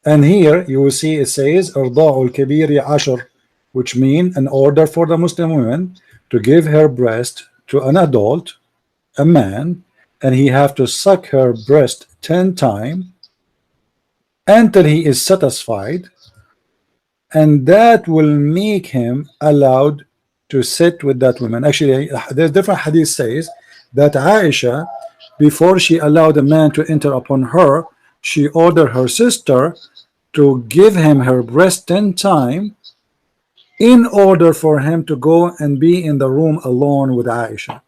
And here you will see it says إرضاع الكبير 10, which mean an order for the Muslim woman to give her breast to an adult, a man, and he have to suck her breast 10 times until he is satisfied, and that will make him allowed to sit with that woman. Actually, there's different hadith says that Aisha, before she allowed a man to enter upon her, she ordered her sister to give him her breast 10 times in order for him to go and be in the room alone with Aisha.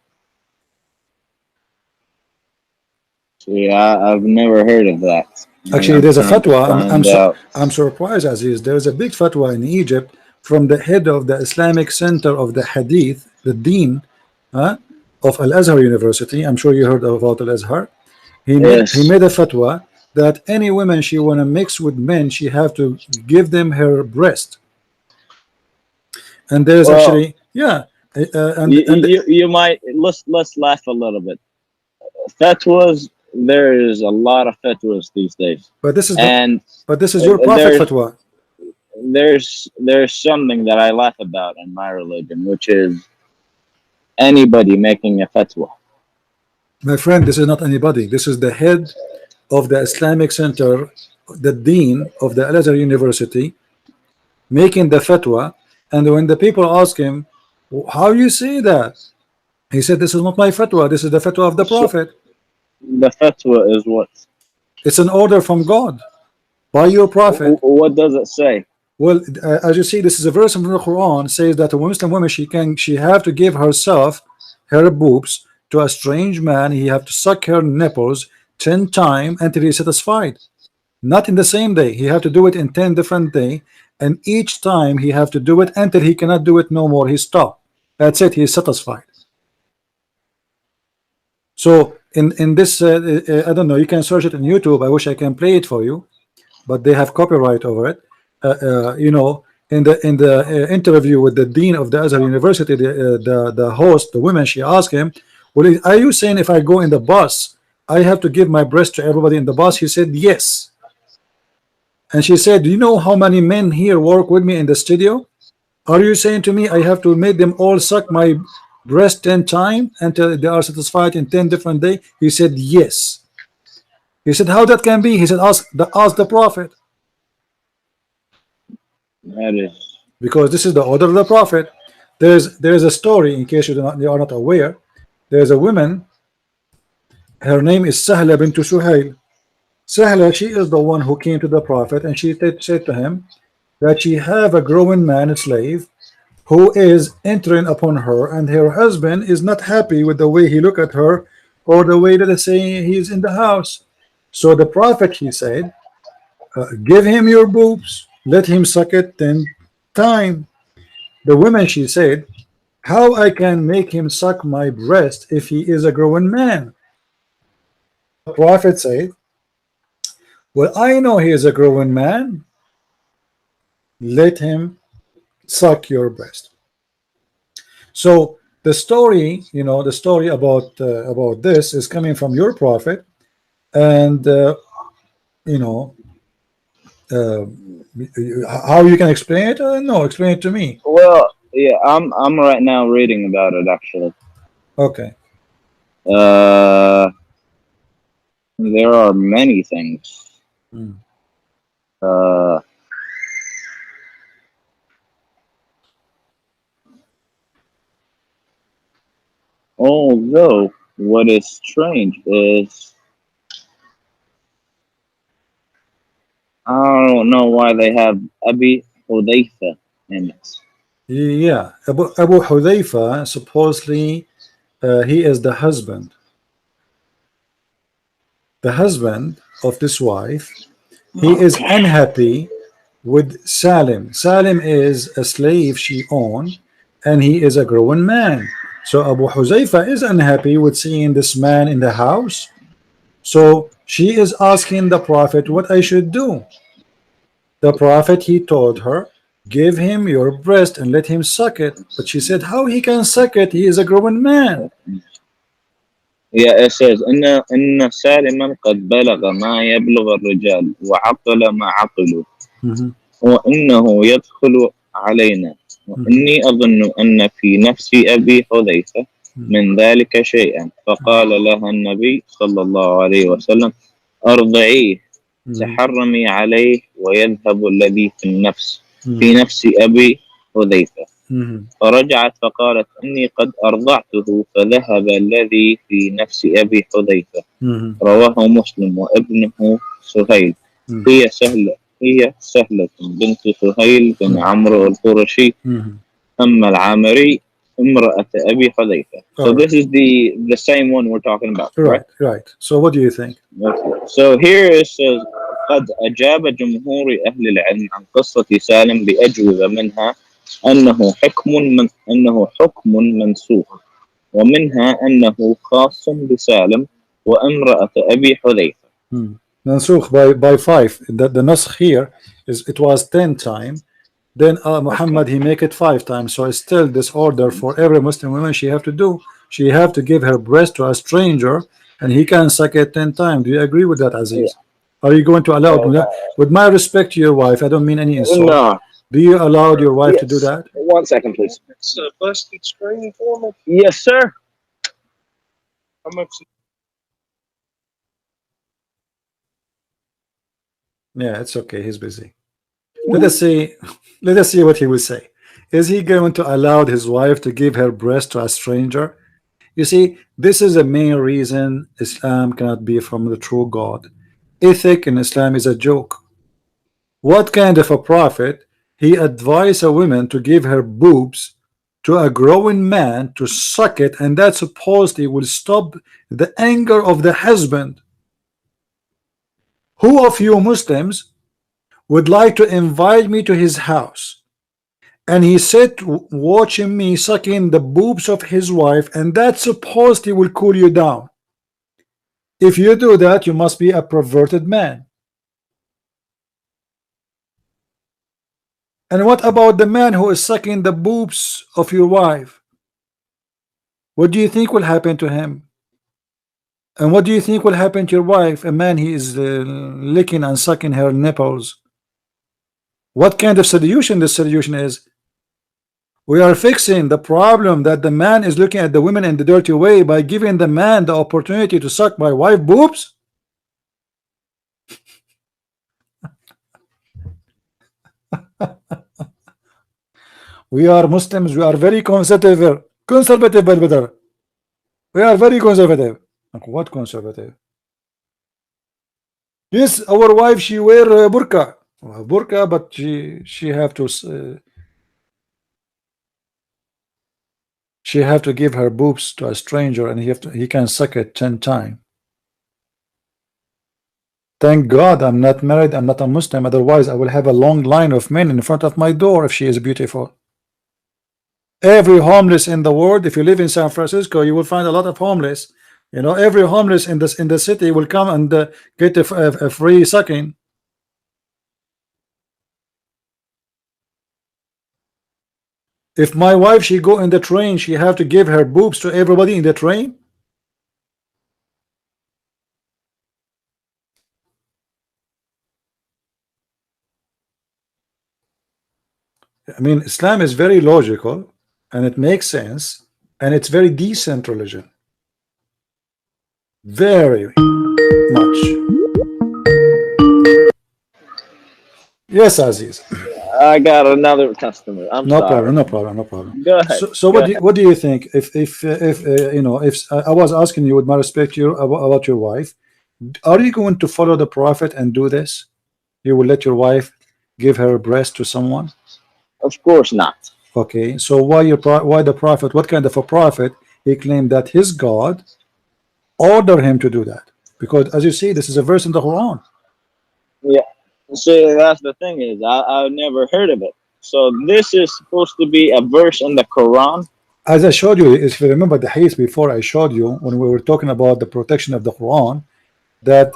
See, I've never heard of that. Actually, I'm there's a trying to fatwa. find out. I'm surprised, Aziz. There's a big fatwa in Egypt from the head of the Islamic Center of the Hadith, the Dean of Al Azhar University. I'm sure you heard about Al Azhar. He Yes. made a fatwa that any woman she want to mix with men, she have to give them her breast. And there's Well, actually, yeah, and you might let's laugh a little bit. Fatwas. There is a lot of fatwas these days, but this is the and but this is your prophet there's fatwa. there's something that I laugh about in my religion, which is anybody making a fatwa. My friend, this is not anybody. This is the head of the Islamic Center, the dean of the Al Azhar University, making the fatwa. And when the people ask him, how you say that? He said, this is not my fatwa. This is the fatwa of the So prophet. the fatwa is what? It's an order from God by your prophet. What does it say? Well, as you see, this is a verse from the Quran says that a Muslim woman she have to give herself her boobs to a strange man. He have to suck her nipples 10 times until he's satisfied. Not in the same day. He have to do it in 10 different days, and each time he have to do it until he cannot do it no more. He stop. That's it. He is satisfied. So in this, I don't know. You can search it on YouTube. I wish I can play it for you, but they have copyright over it. You know, in the interview with the dean of the Azhar University, the host, the woman, she asked him, "Well, are you saying if I go in the bus, I have to give my breast to everybody in the bus?" He said, "Yes." And she said, "Do you know how many men here work with me in the studio? Are you saying to me I have to make them all suck my breast 10 times until they are satisfied in 10 different days?" He said, "Yes." He said, "How that can be?" He said, ask the prophet." That is. Because this is the order of the prophet. There's a story, in case you are not aware. There's a woman, her name is Sahla bint Suhail. Sahla, she is the one who came to the prophet, and she said to him that she have a growing man, a slave, who is entering upon her, and her husband is not happy with the way he look at her, or the way that they say he's in the house. So the prophet, he said, give him your boobs, let him suck it 10 times. The woman, she said, how I can make him suck my breast if he is a grown man? The prophet said, well, I know he is a grown man, let him suck your breast. So the story, you know, the story about this is coming from your prophet, and you know, how you can explain it? No, explain it to me. Well, yeah, I'm right now reading about it actually. Okay. There are many things. Although what is strange is I don't know why they have Abi Hudayfa in it. Yeah, Abu Hudayfa, supposedly he is the husband of this wife. He is unhappy with Salim. Salim is a slave she owned, and he is a grown man. So Abu Huzaifa is unhappy with seeing this man in the house. So she is asking the prophet what I should do. The prophet, he told her, give him your breast and let him suck it. But she said, how he can suck it? He is a grown man. Yeah, it says إن سالما قد بلغ ما يبلغ الرجال وعقل ما عقلوا وإنه يدخل علينا وإني أظن أن في نفس أبي حذيفة من ذلك شيئا فقال لها النبي صلى الله عليه وسلم أرضعيه تحرمي عليه ويذهب الذي في النفس في نفس أبي حذيفة فرجعت فقالت إني قد أرضعته فذهب الذي في نفس أبي حذيفة. رواه مسلم وابنه سهيل. هي سهلة بنت سهيل بن عمرو القرشي أما العامري امرأة أبي حذيفة. So this is the same one we're talking about, right? Right. So what do you think? So here it says قد أجاب جمهور أهل العلم عن قصة سالم بأجوبة منها أنه حكم منسوخ ومنها أنه خاص بسالم وامرأة أبي حذيفة. منسوخ by 5. The naskh here is it was 10 times. Then Muhammad he make it 5 times. So it's still this order for every Muslim woman she have to do. She have to give her breast to a stranger and he can suck it 10 times. Do you agree with that, Aziz? Yeah. Are you going to allow it? With my respect to your wife, I don't mean any insult. No. Do you allow your wife to do that? 1 second, please. It's a busted screen for me. Yes, sir. How much? Yeah, it's okay. He's busy. Let us see what he will say. Is he going to allow his wife to give her breast to a stranger? You see, this is the main reason Islam cannot be from the true God. Ethic in Islam is a joke. What kind of a prophet he advised a woman to give her boobs to a growing man to suck it, and that supposedly will stop the anger of the husband? Who of you Muslims would like to invite me to his house and he said watching me sucking the boobs of his wife, and that supposedly will cool you down? If you do that, you must be a perverted man. And what about the man who is sucking the boobs of your wife? What do you think will happen to him? And what do you think will happen to your wife? A man he is licking and sucking her nipples. What kind of solution this solution is? We are fixing the problem that the man is looking at the women in the dirty way by giving the man the opportunity to suck my wife boobs. We are Muslims, we are very conservative. Better. We are very conservative. What conservative? Yes, our wife she wear burqa, but she have to give her boobs to a stranger, and he can suck it 10 times. Thank God I'm not married, I'm not a Muslim, otherwise I will have a long line of men in front of my door if she is beautiful. Every homeless in the world, if you live in San Francisco, you will find a lot of homeless. You know, every homeless in the city will come and get a free sucking. If my wife she go in the train, she have to give her boobs to everybody in the train. I mean, Islam is very logical and it makes sense, and it's very decent religion. Very much. Yes, Aziz. I got another customer. No problem. Go ahead. So what do you think? If you know, if I was asking you with my respect to you about your wife, are you going to follow the Prophet and do this? You will let your wife give her breast to someone? Of course not. Okay, so why the Prophet? What kind of a prophet? He claimed that his God ordered him to do that, because as you see, this is a verse in the Quran. Yeah. See, that's the thing is I've never heard of it. So this is supposed to be a verse in the Quran. As I showed you, if you remember the hadith before, I showed you when we were talking about the protection of the Quran, that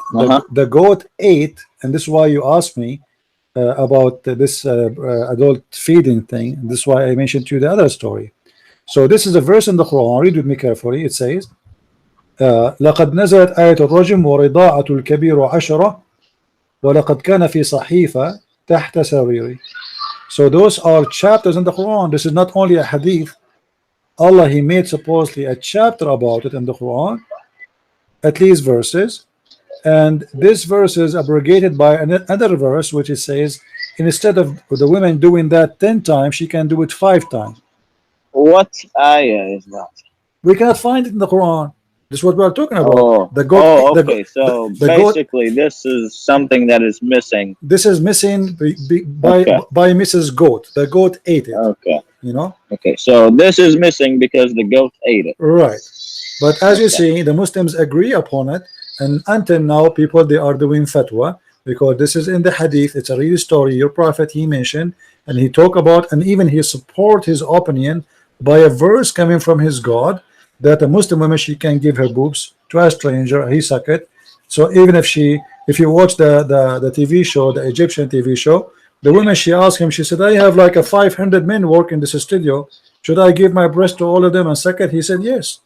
the goat ate, and this is why you asked me about this adult feeding thing. This is why I mentioned to you the other story. So this is a verse in the Quran. Read with me carefully. It says, لقد نزلت آية الرجم ورضاعة الكبير عشرة ولقد كان في صحيفة تحت سريري. So those are chapters in the Quran. This is not only a hadith. Allah he made supposedly a chapter about it in the Quran, at least verses, and this verse is abrogated by another verse which it says instead of the women doing that 10 times, she can do it 5 times. What ayah is that? We cannot find it in the Quran. This is what we are talking about. Oh, The goat, oh, the, okay. So the goat. basically, this is something that is missing. This is missing Okay, by Mrs. Goat. The goat ate it. okay, You know, okay. So this is missing because the goat ate it. right? But as you Okay, see, the Muslims agree upon it, and until now, people they are doing fatwa because this is in the hadith. It's a real story. Your prophet he mentioned, and he talked about, and even he support his opinion by a verse coming from his God that a Muslim woman she can give her boobs to a stranger. He suck it. So even if you watch the TV show, the Egyptian TV show, the woman she asked him, she said, I have like a 500 men work in this studio. Should I give my breast to all of them and suck it? He said yes.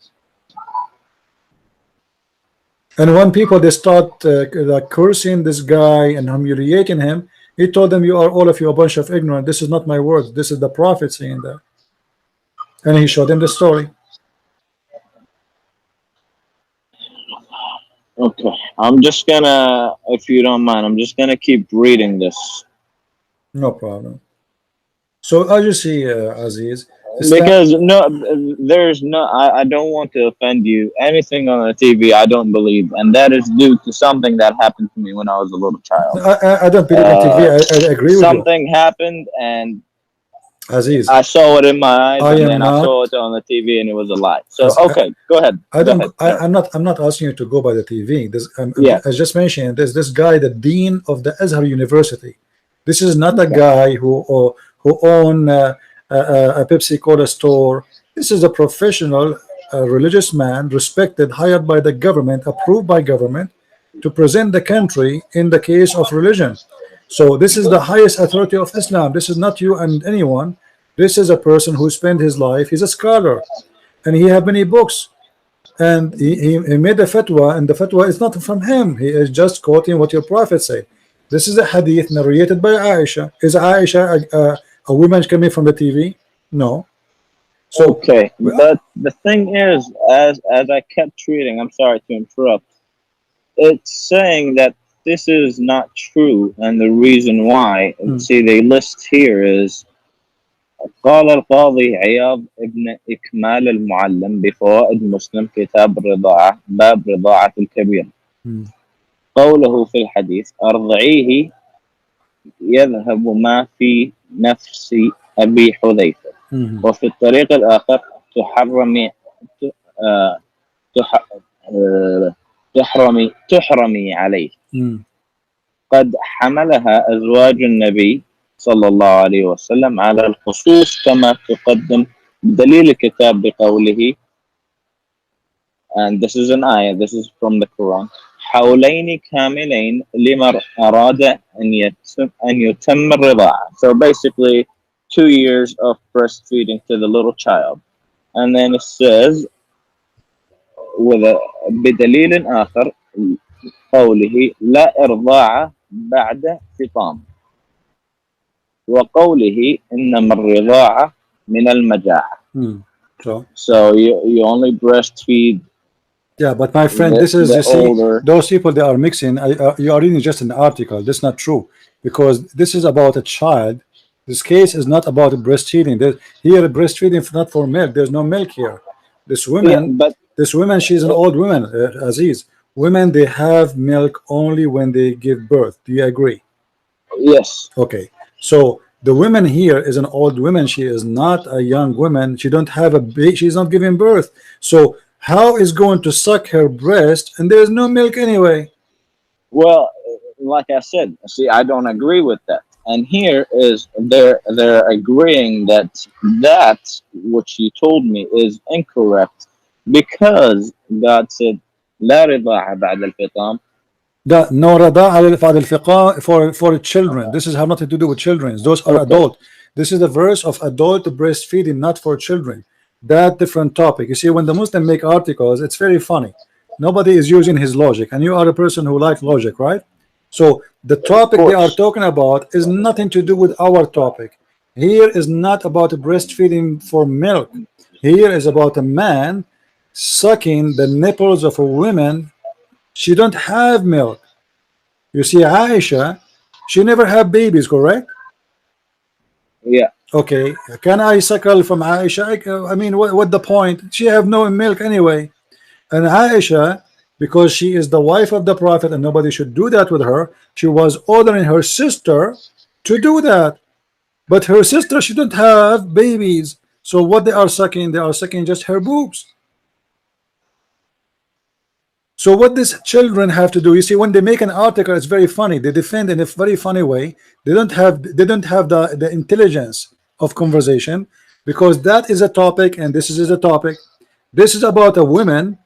And when people they start like cursing this guy and humiliating him, he told them, "You are all of you a bunch of ignorant. This is not my words. This is the prophet saying that." And he showed him the story. okay. I'm just gonna, if you don't mind, I'm just gonna keep reading this No problem. So as you see, Aziz, Islam. because no, there's no. I don't want to offend you. Anything on the TV, I don't believe, and that is due to something that happened to me when I was a little child. I don't believe in TV. I agree with you, Something happened, and Aziz. I saw it in my eyes, I and am then I saw not. it on the TV, and it was a lie. So As, okay, go ahead. I Go don't. ahead. Sir. I'm not asking you to go by the TV. This. Yeah. I just mentioned. There's this guy, the dean of the Azhar University. This is not a Okay. guy who own a Pepsi Cola store. This is a professional, religious man, respected, hired by the government, approved by government, to present the country in the case of religion. So this is the highest authority of Islam. This is not you and anyone. This is a person who spent his life. He's a scholar, and he have many books. And he made a fatwa, and the fatwa is not from him. He is just quoting what your prophet said. This is a hadith narrated by Aisha. Is Aisha a woman coming from the TV? No. So Okay, but the thing is, as I kept reading, I'm sorry to interrupt. It's saying that this is not true, and the reason why. See, they list here is قال القاضي عياض ابن إكمال المعلم بفوائد مسلم كتاب الرضاعة باب رضاعة الكبير. قوله في الحديث أرضعيه يذهب ما في نفس أبي حذيفة. وفي الطريق الآخر تحرمي عليه. قد حملها أزواج النبي صلى الله عليه وسلم على الخصوص كما تقدم دليل الكتاب بقوله, and this is an ayah, this is from the Quran, حولين كاملين لمن أراد أن يتم الرضاعة. So basically 2 years of breastfeeding to the little child. And then it says بدليل آخر قوله لا إرضاع بعد فطام وقوله إنما الرضاعة من المجاعة. So you only breastfeed. Yeah, but my friend, this is, you see, those people they are mixing. You are reading just an article. That's not true, because this is about a child. This case is not about breastfeeding. Here, breastfeeding is not for milk. There's no milk here. This woman, she's an old woman, Aziz. Women, they have milk only when they give birth. Do you agree? Yes. Okay. So the woman here is an old woman. She is not a young woman. She don't have a baby. She's not giving birth. So how is going to suck her breast and there's no milk anyway? Well, like I said, see, I don't agree with that. And here is they're agreeing that which you told me is incorrect, because God said لا رضاعة بعد الفطام. No رضاعة بعد الفطام for children. This is have nothing to do with children. Those are adult. This is the verse of adult breastfeeding, not for children. That different topic. You see, when the Muslim make articles, it's very funny. Nobody is using his logic, and you are a person who likes logic, right? So the topic they are talking about is nothing to do with our topic. Here is not about breastfeeding for milk. Here is about a man sucking the nipples of a woman. She don't have milk. You see, Aisha, she never had babies, correct? Yeah. Okay, can I suckle from Aisha? I mean, what the point? She have no milk anyway. And Aisha, because she is the wife of the Prophet and nobody should do that with her, she was ordering her sister to do that. But her sister shouldn't have babies. So what they are sucking? They are sucking just her boobs. So what these children have to do? You see, when they make an article, it's very funny. They defend in a very funny way. They don't have the intelligence of conversation, because that is a topic and this is a topic. This is about a woman.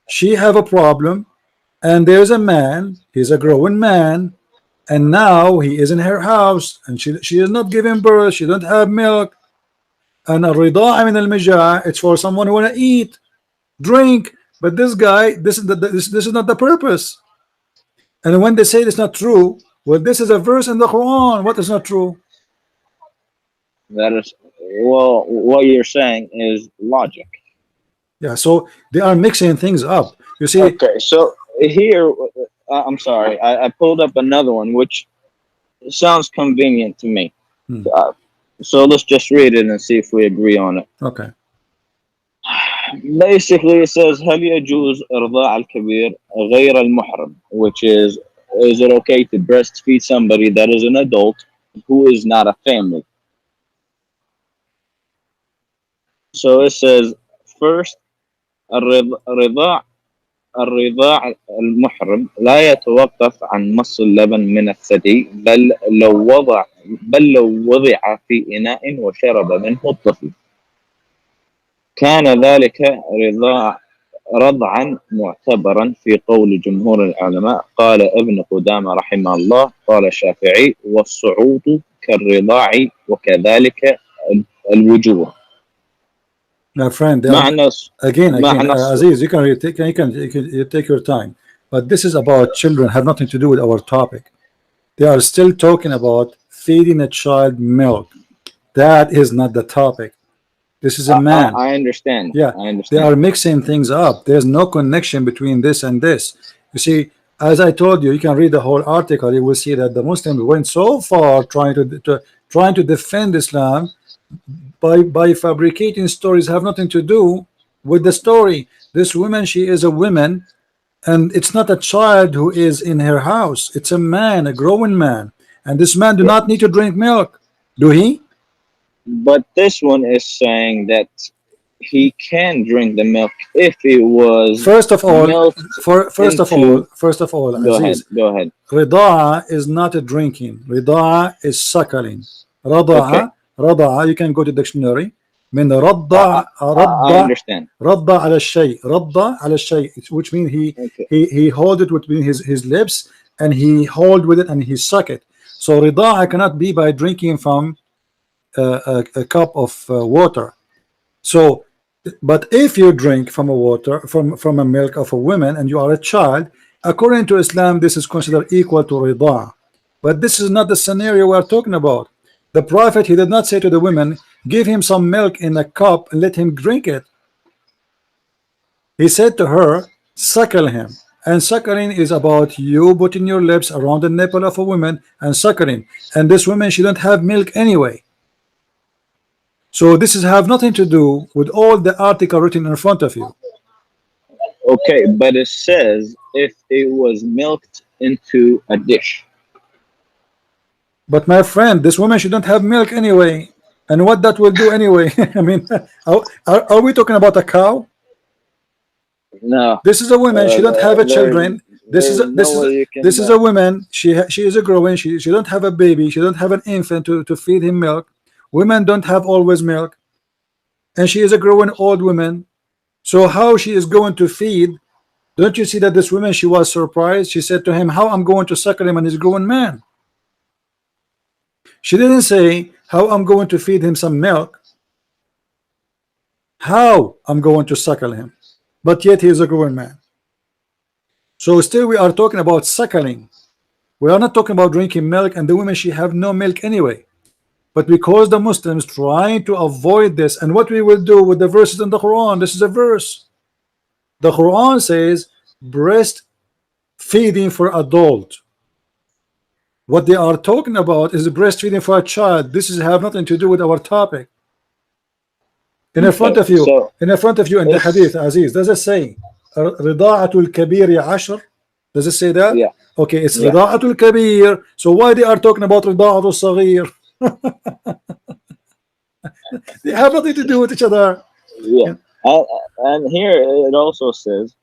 She have a problem, and there's a man. He's a growing man, and now he is in her house, and she is not giving birth. She don't have milk. And الرضاعة من المجاعة, it's for someone who wanna eat, drink. But this guy, this is not the purpose. And when they say it's not true, well, this is a verse in the Quran. What is not true? That is, well, what you're saying is logic. Yeah, so they are mixing things up. You see, Okay, so here, I'm sorry, I pulled up another one, which sounds convenient to me. Uh, so let's just read it and see if we agree on it. okay. Basically, it says, هل يجوز إرضاع الكبير غير المحرم, which is it okay to breastfeed somebody that is an adult who is not a family? So it says, first, الرضاع المحرم لا يتوقف عن مص اللبن من الثدي، بل لو وضع في إناء وشرب منه الطفل كان ذلك رضعا معتبرا في قول جمهور العلماء. قال ابن قدامة رحمه الله، قال الشافعي والصعود كالرضاع وكذلك الوجوه. My friend, again, Aziz, you can take your time, but this is about children, have nothing to do with our topic. They are still talking about feeding a child milk. That is not the topic. This is a man. I understand. Yeah, I understand. They are mixing things up. There's no connection between this and this. You see, as I told you, you can read the whole article. You will see that the Muslims went so far trying to defend Islam by fabricating stories have nothing to do with the story. This woman, she is a woman, and it's not a child who is in her house. It's a man, a growing man, and this man do not need to drink milk, do he? But this one is saying that he can drink the milk if it was first of all, go ahead. Rida'a is not a drinking. Rida'a is suckling. Rida'a, you can go to dictionary. من رضع I understand. رضع على الشيء, رضع على الشيء, which means he hold it between his lips, and he hold with it and he suck it. So rida'a cannot be by drinking from a cup of water. So, but if you drink from a water, from a milk of a woman, and you are a child, according to Islam, this is considered equal to rida'a. But this is not the scenario we are talking about. The Prophet, he did not say to the women, give him some milk in a cup and let him drink it. He said to her, suckle him. And suckling is about you putting your lips around the nipple of a woman and suckling. And this woman, she don't have milk anyway. So this is have nothing to do with all the article written in front of you. Okay, but it says if it was milked into a dish. But my friend, this woman, she don't have milk anyway. And what that will do anyway? I mean, are we talking about a cow? No. This is a woman. She don't have a children. This is a woman. She is a growing. She don't have a baby. She don't have an infant to feed him milk. Women don't have always milk, and she is a growing old woman. So how she is going to feed? Don't you see that this woman, she was surprised? She said to him, how I'm going to suckle him and he's a growing man. She didn't say how I'm going to feed him some milk, how I'm going to suckle him, but yet he is a growing man. So still we are talking about suckling. We are not talking about drinking milk, and the women, she have no milk anyway. But because the Muslims trying to avoid this, and what we will do with the verses in the Quran, this is a verse. The Quran says breast feeding for adult. What they are talking about is breastfeeding for a child. This is have nothing to do with our topic. In front of you, So in the it's hadith, Aziz, does it say رضاعة الكبير 10? Does it say that? yeah, Okay, it's yeah, رضاعة الكبير. So why they are talking about رضاعة الصغير? They have nothing to do with each other. yeah. And here it also says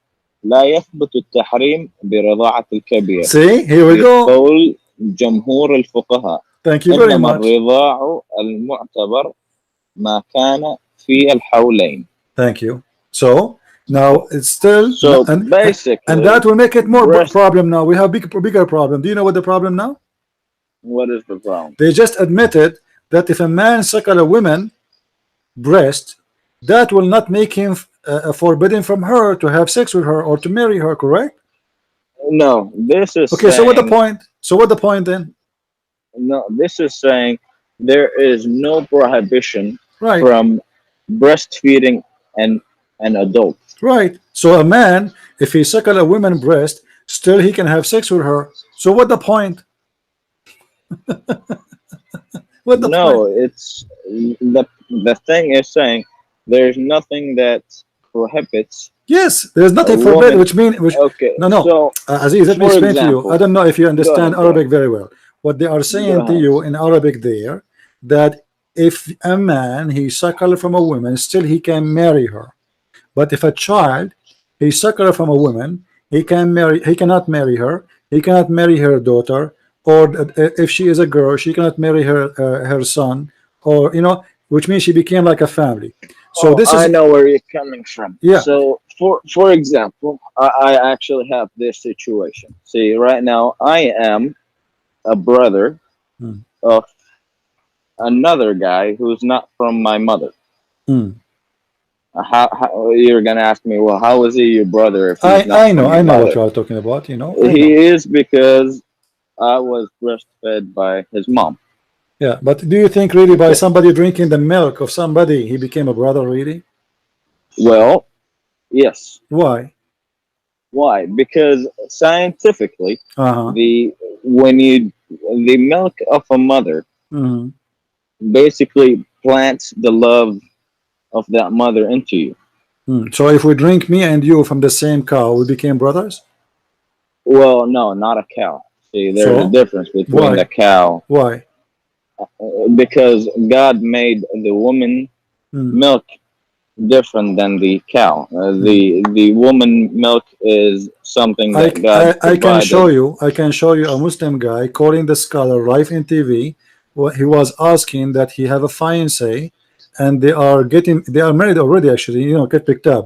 لا يثبت التحريم برضاعة الكبير See, here we go. بقول جمهور الفقهاء Thank you very إنما much. الرضاع المعتبر ما كان في الحولين. Thank you. So now it's still So and basically, that will make it more breast. problem. Now we have bigger problem. Do you know what the problem now? What is the problem? They just admitted that if a man suckle a woman breast, that will not make him forbidden from her to have sex with her or to marry her, correct? No, this is Okay, saying, so what the point? So what the point then? no, this is saying there is no prohibition Right, from breastfeeding an adult. right. So a man, if he suckle a woman breast, still he can have sex with her. So what the point? What the No, point? it's the thing is saying there's nothing that prohibits Yes, there's a nothing forbidden, woman. which mean which Okay, no, so Aziz, let me for explain to you. I example, don't know if you go understand ahead, go Arabic ahead, very well. What they are go saying to ahead. you in Arabic there, that if a man he suckle from a woman, still he can marry her. But if a child he suckle from a woman, he cannot marry her. He cannot marry her daughter, or if she is a girl, she cannot marry her son, or which means she became like a family. So Oh, this I is know where you're coming from. yeah. So, for example, I actually have this situation. See, right now I am a brother Mm, of another guy who's not from my mother. mm. How you're gonna ask me? Well, how is he your brother if he's I not I know from your I know what mother? you are talking about. I He know. is because I was breastfed by his mom. Yeah, but do you think really by Okay. somebody drinking the milk of somebody he became a brother really? Well, yes. Why? Why? Because scientifically, Uh-huh. the when you the milk of a mother Hmm. basically plants the love of that mother into you. So if we drink me and you from the same cow, we became brothers? Well, no, not a cow. See, there's a So difference between the why? cow Why? because God made the woman Mm. milk different than the cow. Mm. The woman milk is something I, that God I can show provided. you a Muslim guy calling the scholar live in TV. He was asking that he have a fiancé and they are married already, actually, get picked up,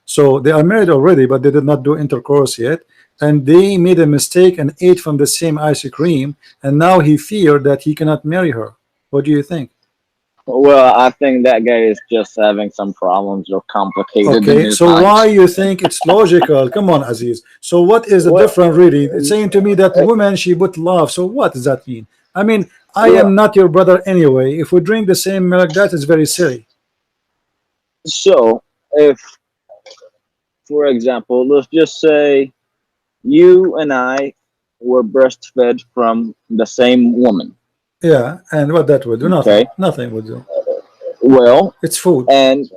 so they are married already, but they did not do intercourse yet, and they made a mistake and ate from the same ice cream, and now he feared that he cannot marry her. What do you think? Well, I think that guy is just having some problems or complicated in Okay, his so mind. why you think it's logical? Come on, Aziz. So what is the Well, difference really? It's saying to me that woman she put love. So what does that mean? I mean, I well, am not your brother anyway. If we drink the same milk, that is very silly. so if, for example, let's just say you and I were breastfed from the same woman, Yeah, and what that would do? Nothing. okay? Nothing would do. Well, It's food. and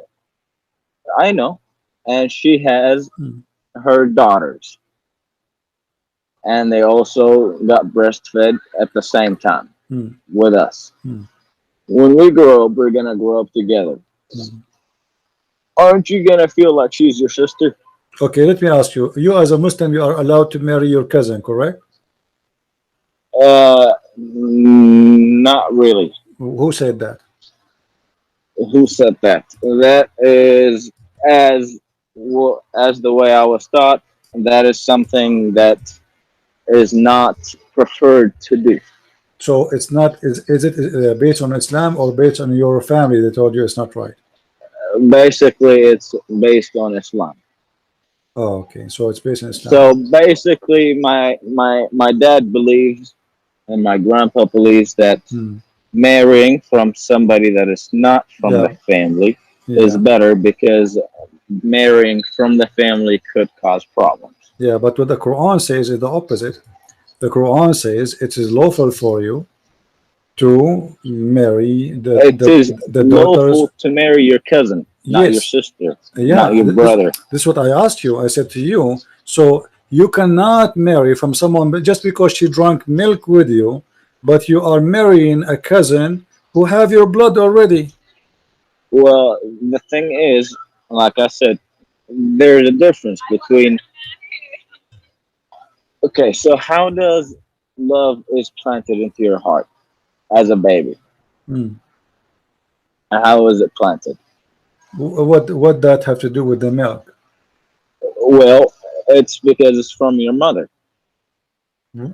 I know, and she has Mm, her daughters, and they also got breastfed at the same time mm, with us. mm, When we grow up, we're gonna grow up together. mm. Aren't you gonna feel like she's your sister? Okay, let me ask you. You as a Muslim, you are allowed to marry your cousin, correct? Not really. Who said that? Who said that? That is as the way I was taught. That is something that is not preferred to do. So it's not. Is it based on Islam or based on your family? They told you it's not right. Basically, it's based on Islam. Oh, okay. So it's based on Islam. So basically, my dad believes and my grandpa believes that Hmm. marrying from somebody that is not from the Yeah, family is yeah, better because marrying from the family could cause problems. yeah. But what the Quran says is the opposite. The Quran says it is lawful for you to marry It is the daughters. lawful to marry your cousin, not your Yes, sister, not yeah. your brother. This is what I asked you. I said to you, so you cannot marry from someone just because she drank milk with you, but you are marrying a cousin who have your blood already. Well, the thing is, like I said, there's a difference between. Okay, so how does love is planted into your heart as a baby? Hmm. And how is it planted? What that have to do with the milk? Well, it's because it's from your mother.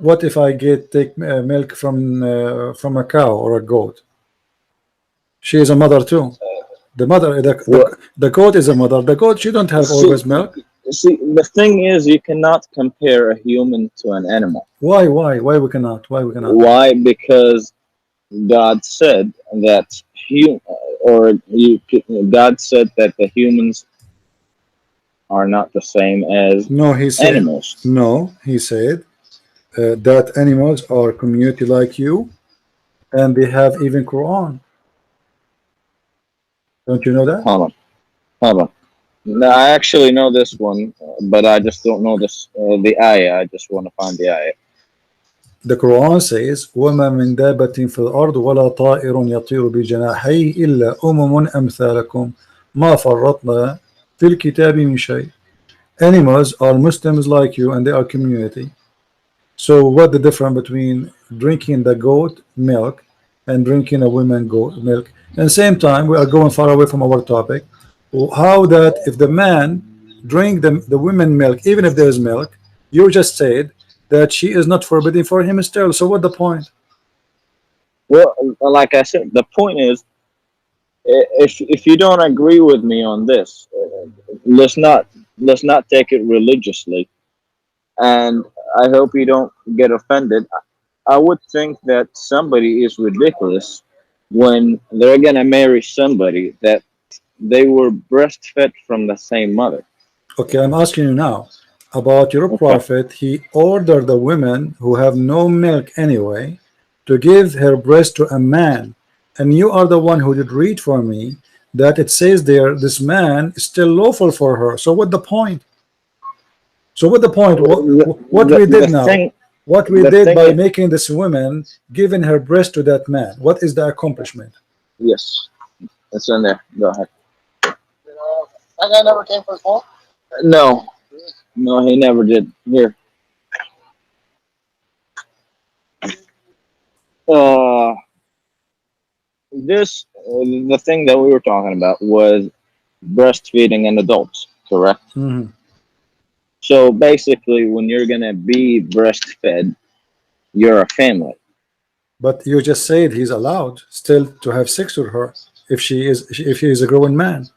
What if I take milk from a cow or a goat? She is a mother too. The mother, Well, the goat is a mother. The goat, she don't have see, always milk. see, the thing is, you cannot compare a human to an animal. Why we cannot? Why we cannot? Why? Because God said that God said that the humans are not the same as No, he said. animals. No, he said that animals are community like you, and they have even Quran. Don't you know that? Hold on, hold on. No, I actually know this one, but I just don't know the ayah. I just want to find the ayah. The Quran says, وَمَا مِن دَابَّةٍ فِي الْأَرْضِ وَلَا طَائِرٌ يَطِيرُ بِجَنَاحَيْهِ إِلَّا أُمَمٌ أَمْثَالُكُمْ مَا فَرَّطْنَا فِي الْكِتَابِ مِنْ شَيْءٍ. Animals are Muslims like you, and they are community. So what the difference between drinking the goat milk and drinking a woman goat milk? At the same time, we are going far away from our topic. How that if the man drink the women milk, even if there is milk, you just said that she is not forbidden for him still. So what the point? Well, like I said, the point is, if you don't agree with me on this, let's not take it religiously, and I hope you don't get offended. I would think that somebody is ridiculous when they're gonna marry somebody that they were breastfed from the same mother. Okay, I'm asking you now about your Okay. prophet. He ordered the women who have no milk anyway to give her breast to a man, and you are the one who did read for me that it says there this man is still lawful for her. So what the point? So what the point? What we did The now? thing, What we the did thing by is, making this woman giving her breast to that man? What is the accomplishment? yes, it's in there. Go ahead. That guy never came for his phone? No, no, he never did. Here. Uh, the thing that we were talking about was breastfeeding in adults, correct? Mhm. So basically, when you're gonna be breastfed, you're a family. But you just said he's allowed still to have sex with her if he is a grown man.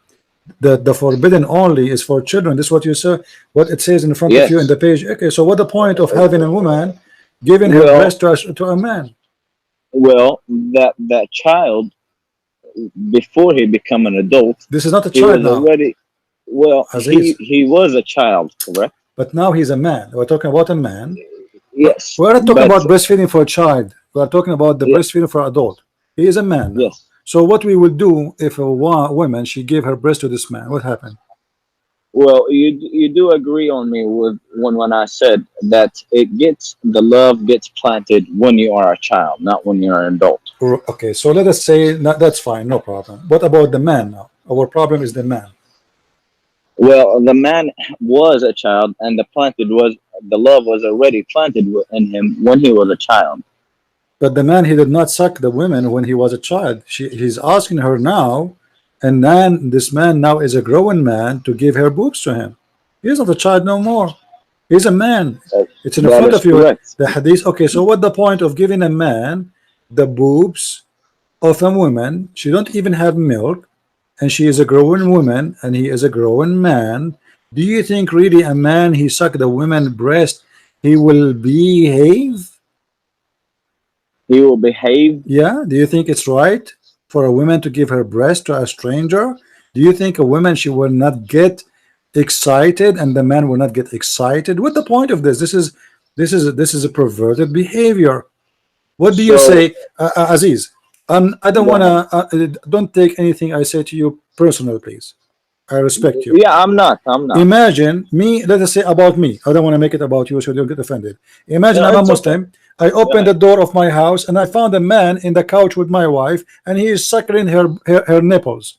The forbidden only is for children. This is what you say. What it says in front of you in Yes. the page. Okay, so what the point of having a woman giving her Well, breast to a man? that child before he become an adult, This is not a he child was now, already. Well, he Aziz. he was a child, correct? But now he's a man. We're talking about a man. Yes, We're not talking but about breastfeeding for a child. We're talking about the yeah, breastfeeding for adult. He is a man now. yes. So what we will do if a woman she gave her breast to this man? What happened? Well, you do agree on me with when I said that the love gets planted when you are a child, not when you're an adult. Okay, so let us say that's fine, no problem. What about the man now? Our problem is the man. Well, the man was a child, and the love was already planted in him when he was a child. But the man, he did not suck the women when he was a child. He's asking her now, and then this man now is a grown man to give her boobs to him. He's not a child no more. He's a man. That, It's in that front is of you. correct. The hadith. Okay, so what the point of giving a man the boobs of a woman? She don't even have milk, and she is a grown woman, and he is a grown man. Do you think really a man he suck the woman breast, he will behave? He will behave. Yeah, do you think it's right for a woman to give her breast to a stranger? Do you think a woman she will not get excited and the man will not get excited? What the point of this? This is This is a perverted behavior. What do you So say, Aziz? I don't go wanna ahead. don't take anything I say to you personal, please. I respect you. Yeah, I'm not. I'm not. Imagine me, let us say about me. I don't want to make it about you so you don't get offended. Imagine I'm a It's okay. Muslim. I Go opened the ahead. door of my house and I found a man in the couch with my wife and he is suckling her nipples.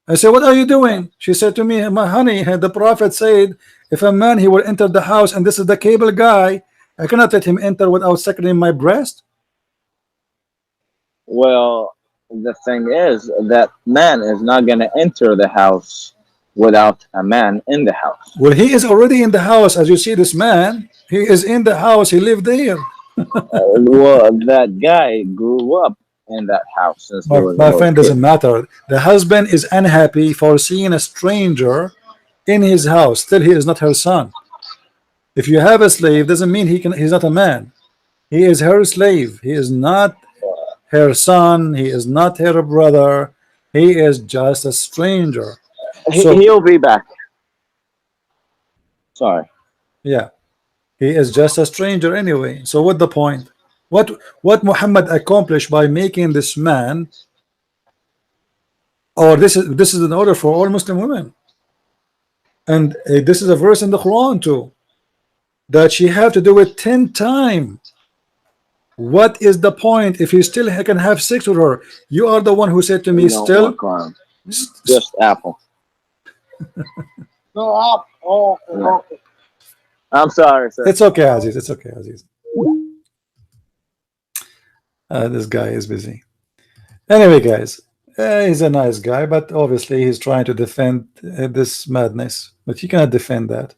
I said, what are you doing? She said to me, my honey, the Prophet said, if a man he will enter the house and this is the cable guy, I cannot let him enter without suckling my breast. Well, the thing is that man is not going to enter the house without a man in the house. Well, he is already in the house. As you see, this man, he is in the house. He lived there. Well, that guy grew up in that house since he was a My little friend, kid. doesn't matter. The husband is unhappy for seeing a stranger in his house. Still, he is not her son. If you have a slave, doesn't mean he's not a man. He is her slave. He is not her son. He is not her brother. He is just a stranger. So He'll be back. Sorry. yeah, he is just a stranger anyway. So what the point? What Muhammad accomplished by making this man, or this is an order for all Muslim women, and this is a verse in the Quran too, that she have to do it 10 times. What is the point if he still can have sex with her? You are the one who said to me, We don't still want crime. Just Apple. No, oh, okay, Yeah. okay. I'm sorry, sir. it's okay, Aziz. It's okay, Aziz. This guy is busy. Anyway, guys, he's a nice guy, but obviously he's trying to defend this madness. But you cannot defend that.